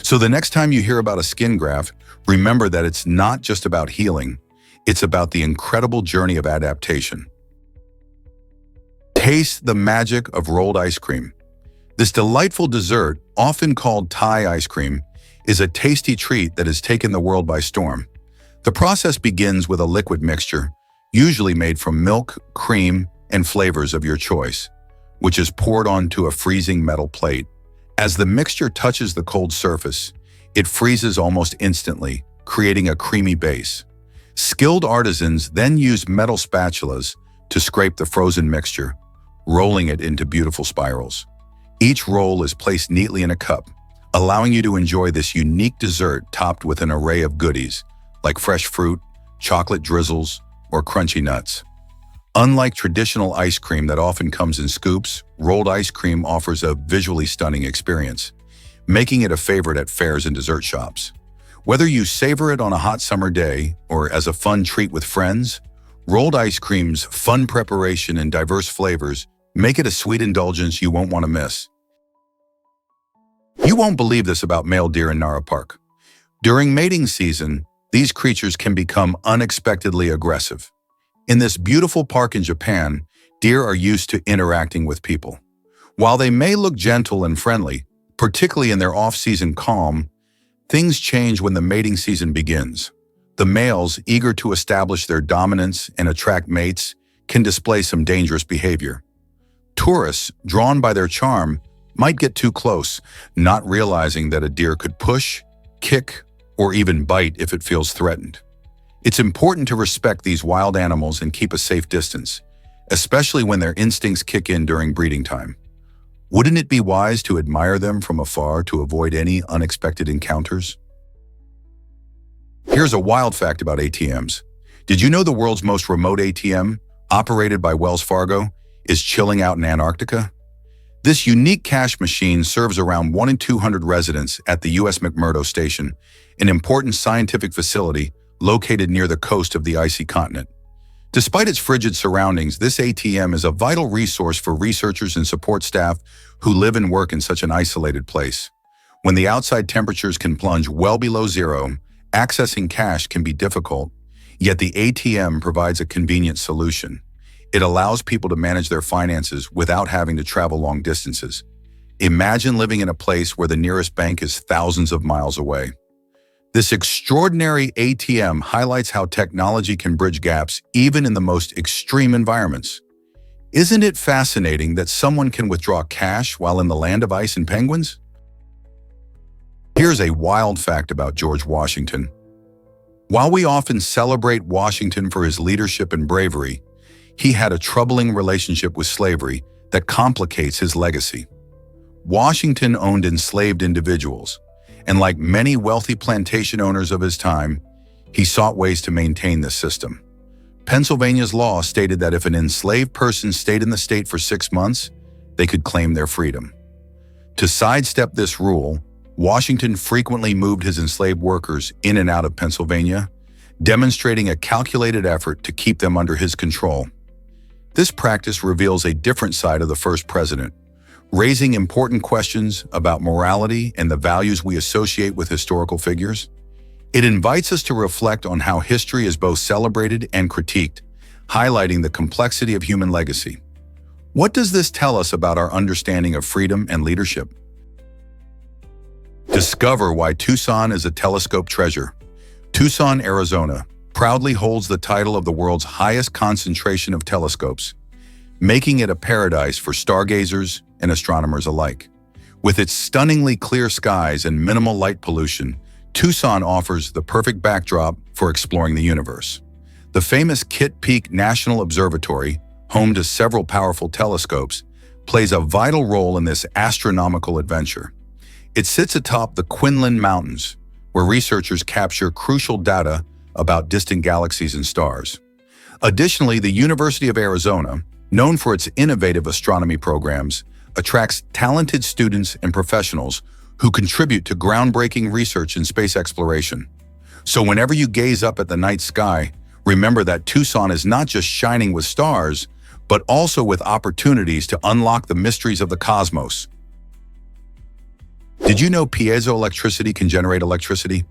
So the next time you hear about a skin graft, remember that it's not just about healing, it's about the incredible journey of adaptation. Taste the magic of rolled ice cream. This delightful dessert, often called Thai ice cream, is a tasty treat that has taken the world by storm. The process begins with a liquid mixture, usually made from milk, cream, and flavors of your choice, which is poured onto a freezing metal plate. As the mixture touches the cold surface, it freezes almost instantly, creating a creamy base. Skilled artisans then use metal spatulas to scrape the frozen mixture, rolling it into beautiful spirals. Each roll is placed neatly in a cup, allowing you to enjoy this unique dessert topped with an array of goodies, like fresh fruit, chocolate drizzles, or crunchy nuts. Unlike traditional ice cream that often comes in scoops, rolled ice cream offers a visually stunning experience, making it a favorite at fairs and dessert shops. Whether you savor it on a hot summer day or as a fun treat with friends, rolled ice cream's fun preparation and diverse flavors make it a sweet indulgence you won't want to miss. You won't believe this about male deer in Nara Park. During mating season, these creatures can become unexpectedly aggressive. In this beautiful park in Japan, Deer are used to interacting with people. While they may look gentle and friendly, particularly in their off-season calm, things change when the mating season begins. The males, eager to establish their dominance and attract mates, can display some dangerous behavior. Tourists, drawn by their charm, might get too close, not realizing that a deer could push, kick, or even bite if it feels threatened. It's important to respect these wild animals and keep a safe distance, especially when their instincts kick in during breeding time. Wouldn't it be wise to admire them from afar to avoid any unexpected encounters? Here's a wild fact about ATMs. Did you know the world's most remote ATM, operated by Wells Fargo, is chilling out in Antarctica? This unique cash machine serves around 1 in 200 residents at the U.S. McMurdo Station, an important scientific facility located near the coast of the icy continent. Despite its frigid surroundings, this ATM is a vital resource for researchers and support staff who live and work in such an isolated place. When the outside temperatures can plunge well below zero, accessing cash can be difficult, yet the ATM provides a convenient solution. It allows people to manage their finances without having to travel long distances. Imagine living in a place where the nearest bank is thousands of miles away. This extraordinary ATM highlights how technology can bridge gaps even in the most extreme environments. Isn't it fascinating that someone can withdraw cash while in the land of ice and penguins? Here's a wild fact about George Washington. While we often celebrate Washington for his leadership and bravery, he had a troubling relationship with slavery that complicates his legacy. Washington owned enslaved individuals, and like many wealthy plantation owners of his time, he sought ways to maintain this system. Pennsylvania's law stated that if an enslaved person stayed in the state for 6 months, they could claim their freedom. To sidestep this rule, Washington frequently moved his enslaved workers in and out of Pennsylvania, demonstrating a calculated effort to keep them under his control. This practice reveals a different side of the first president, raising important questions about morality and the values we associate with historical figures. It invites us to reflect on how history is both celebrated and critiqued, highlighting the complexity of human legacy. What does this tell us about our understanding of freedom and leadership? Discover why Tucson is a telescope treasure. Tucson, Arizona, proudly holds the title of the world's highest concentration of telescopes, making it a paradise for stargazers and astronomers alike. With its stunningly clear skies and minimal light pollution, Tucson offers the perfect backdrop for exploring the universe. The famous Kitt Peak National Observatory, home to several powerful telescopes, plays a vital role in this astronomical adventure. It sits atop the Quinlan Mountains, where researchers capture crucial data about distant galaxies and stars. Additionally, the University of Arizona, known for its innovative astronomy programs, attracts talented students and professionals who contribute to groundbreaking research in space exploration. So whenever you gaze up at the night sky, remember that Tucson is not just shining with stars, but also with opportunities to unlock the mysteries of the cosmos. Did you know piezoelectricity can generate electricity?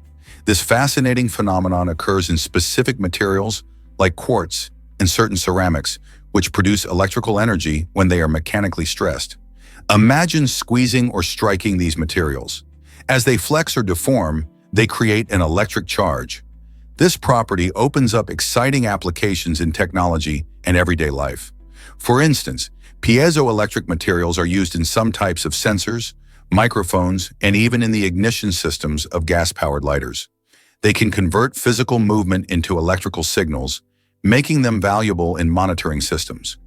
This fascinating phenomenon occurs in specific materials like quartz and certain ceramics, which produce electrical energy when they are mechanically stressed. Imagine squeezing or striking these materials. As they flex or deform, they create an electric charge. This property opens up exciting applications in technology and everyday life. For instance, piezoelectric materials are used in some types of sensors, microphones, and even in the ignition systems of gas-powered lighters. They can convert physical movement into electrical signals, making them valuable in monitoring systems.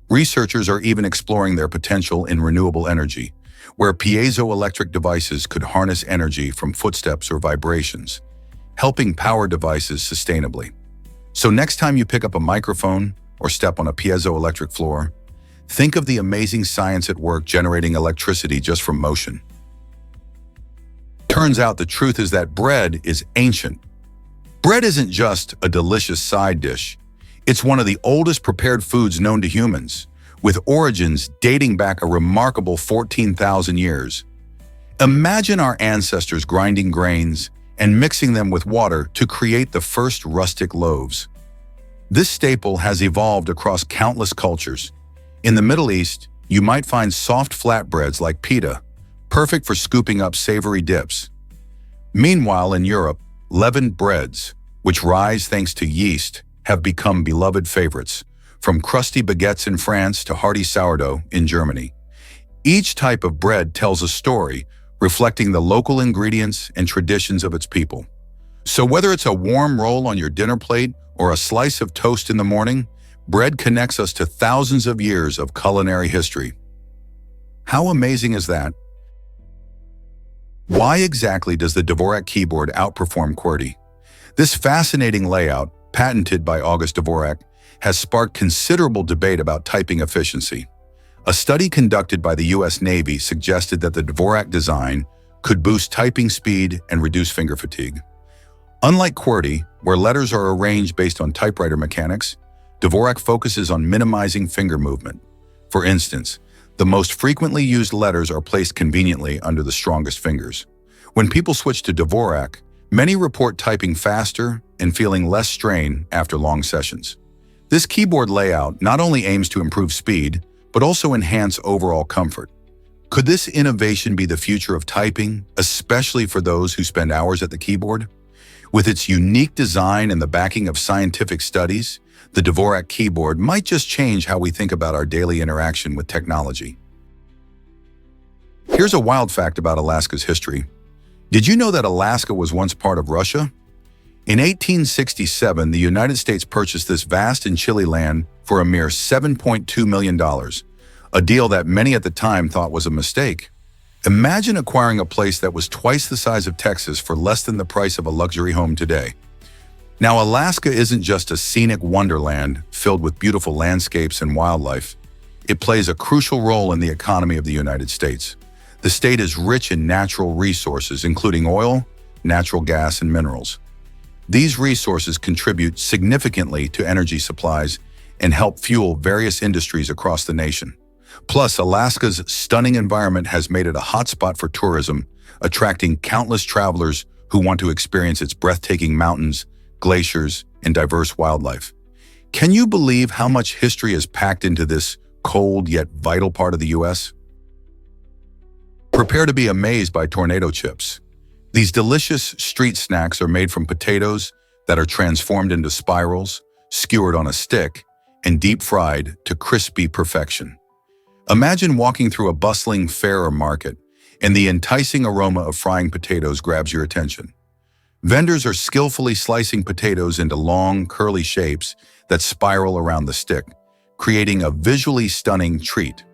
Researchers are even exploring their potential in renewable energy, where piezoelectric devices could harness energy from footsteps or vibrations, helping power devices sustainably. So next time you pick up a microphone or step on a piezoelectric floor, think of the amazing science at work generating electricity just from motion. Turns out the truth is that bread is ancient. Bread isn't just a delicious side dish. It's one of the oldest prepared foods known to humans, with origins dating back a remarkable 14,000 years. Imagine our ancestors grinding grains and mixing them with water to create the first rustic loaves. This staple has evolved across countless cultures, In the Middle East, you might find soft flatbreads like pita, perfect for scooping up savory dips. Meanwhile, in Europe, leavened breads, which rise thanks to yeast, have become beloved favorites, from crusty baguettes in France to hearty sourdough in Germany. Each type of bread tells a story, reflecting the local ingredients and traditions of its people. So whether it's a warm roll on your dinner plate or a slice of toast in the morning, bread connects us to thousands of years of culinary history. How amazing is that? Why exactly does the Dvorak keyboard outperform QWERTY? This fascinating layout, patented by August Dvorak, has sparked considerable debate about typing efficiency. A study conducted by the US Navy suggested that the Dvorak design could boost typing speed and reduce finger fatigue. Unlike QWERTY, where letters are arranged based on typewriter mechanics, Dvorak focuses on minimizing finger movement. For instance, the most frequently used letters are placed conveniently under the strongest fingers. When people switch to Dvorak, many report typing faster and feeling less strain after long sessions. This keyboard layout not only aims to improve speed, but also enhance overall comfort. Could this innovation be the future of typing, especially for those who spend hours at the keyboard? With its unique design and the backing of scientific studies, the Dvorak keyboard might just change how we think about our daily interaction with technology. Here's a wild fact about Alaska's history. Did you know that Alaska was once part of Russia? In 1867, the United States purchased this vast and chilly land for a mere $7.2 million, a deal that many at the time thought was a mistake. Imagine acquiring a place that was twice the size of Texas for less than the price of a luxury home today. Now, Alaska isn't just a scenic wonderland filled with beautiful landscapes and wildlife. It plays a crucial role in the economy of the United States. The state is rich in natural resources, including oil, natural gas, and minerals. These resources contribute significantly to energy supplies and help fuel various industries across the nation. Plus, Alaska's stunning environment has made it a hotspot for tourism, attracting countless travelers who want to experience its breathtaking mountains, glaciers, and diverse wildlife. Can you believe how much history is packed into this cold yet vital part of the U.S.? Prepare to be amazed by tornado chips. These delicious street snacks are made from potatoes that are transformed into spirals, skewered on a stick, and deep-fried to crispy perfection. Imagine walking through a bustling fair or market, and the enticing aroma of frying potatoes grabs your attention. Vendors are skillfully slicing potatoes into long, curly shapes that spiral around the stick, creating a visually stunning treat.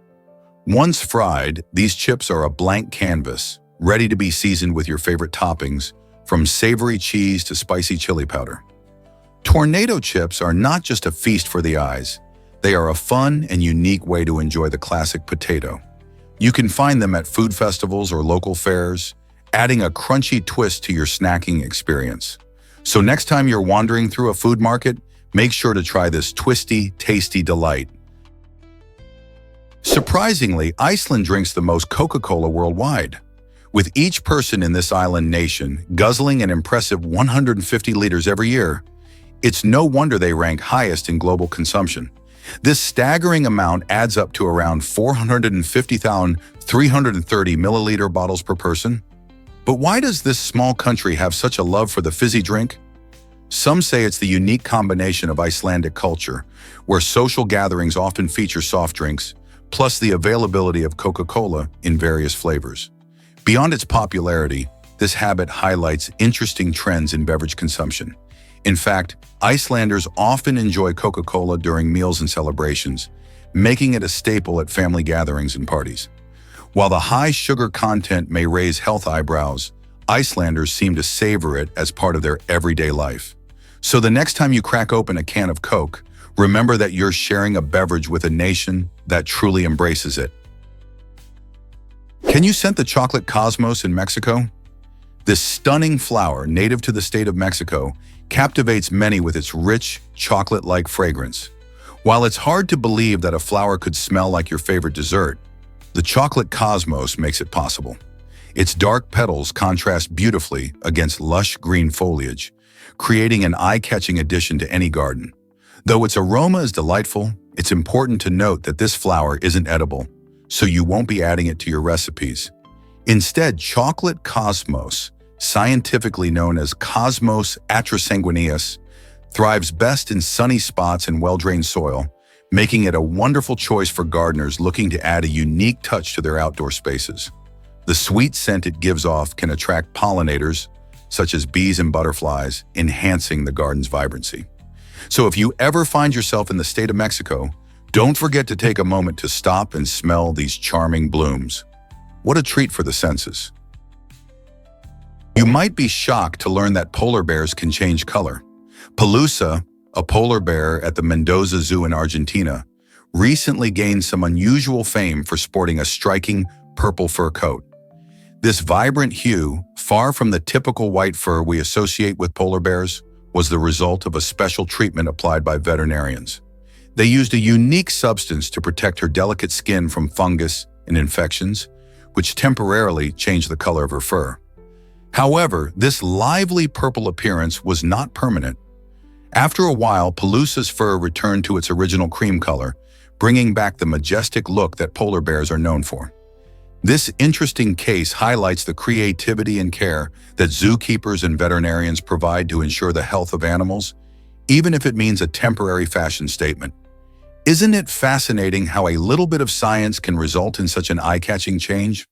Once fried, these chips are a blank canvas, ready to be seasoned with your favorite toppings, from savory cheese to spicy chili powder. Tornado chips are not just a feast for the eyes. They are a fun and unique way to enjoy the classic potato. You can find them at food festivals or local fairs, adding a crunchy twist to your snacking experience. So next time you're wandering through a food market, make sure to try this twisty, tasty delight. Surprisingly, Iceland drinks the most Coca-Cola worldwide, with each person in this island nation guzzling an impressive 150 liters every year. It's no wonder they rank highest in global consumption. This staggering amount adds up to around 450,330 milliliter bottles per person. But why does this small country have such a love for the fizzy drink? Some say it's the unique combination of Icelandic culture, where social gatherings often feature soft drinks, plus the availability of Coca-Cola in various flavors. Beyond its popularity, this habit highlights interesting trends in beverage consumption. In fact, Icelanders often enjoy Coca-Cola during meals and celebrations, making it a staple at family gatherings and parties. While the high sugar content may raise health eyebrows, Icelanders seem to savor it as part of their everyday life. So the next time you crack open a can of Coke, remember that you're sharing a beverage with a nation that truly embraces it. Can you scent the chocolate cosmos in Mexico? This stunning flower, native to the state of Mexico, captivates many with its rich, chocolate-like fragrance. While it's hard to believe that a flower could smell like your favorite dessert, the chocolate cosmos makes it possible. Its dark petals contrast beautifully against lush green foliage, creating an eye-catching addition to any garden. Though its aroma is delightful, It's important to note that this flower isn't edible, so you won't be adding it to your recipes. Instead, chocolate cosmos, scientifically known as Cosmos atrasanguineus, thrives best in sunny spots and well-drained soil, making it a wonderful choice for gardeners looking to add a unique touch to their outdoor spaces. The sweet scent it gives off can attract pollinators, such as bees and butterflies, enhancing the garden's vibrancy. So if you ever find yourself in the state of Mexico, don't forget to take a moment to stop and smell these charming blooms. What a treat for the senses. You might be shocked to learn that polar bears can change color. Pelusa, a polar bear at the Mendoza Zoo in Argentina, recently gained some unusual fame for sporting a striking purple fur coat. This vibrant hue, far from the typical white fur we associate with polar bears, was the result of a special treatment applied by veterinarians. They used a unique substance to protect her delicate skin from fungus and infections, which temporarily changed the color of her fur. However, this lively purple appearance was not permanent. After a while, Pelusa's fur returned to its original cream color, bringing back the majestic look that polar bears are known for. This interesting case highlights the creativity and care that zookeepers and veterinarians provide to ensure the health of animals, even if it means a temporary fashion statement. Isn't it fascinating how a little bit of science can result in such an eye-catching change?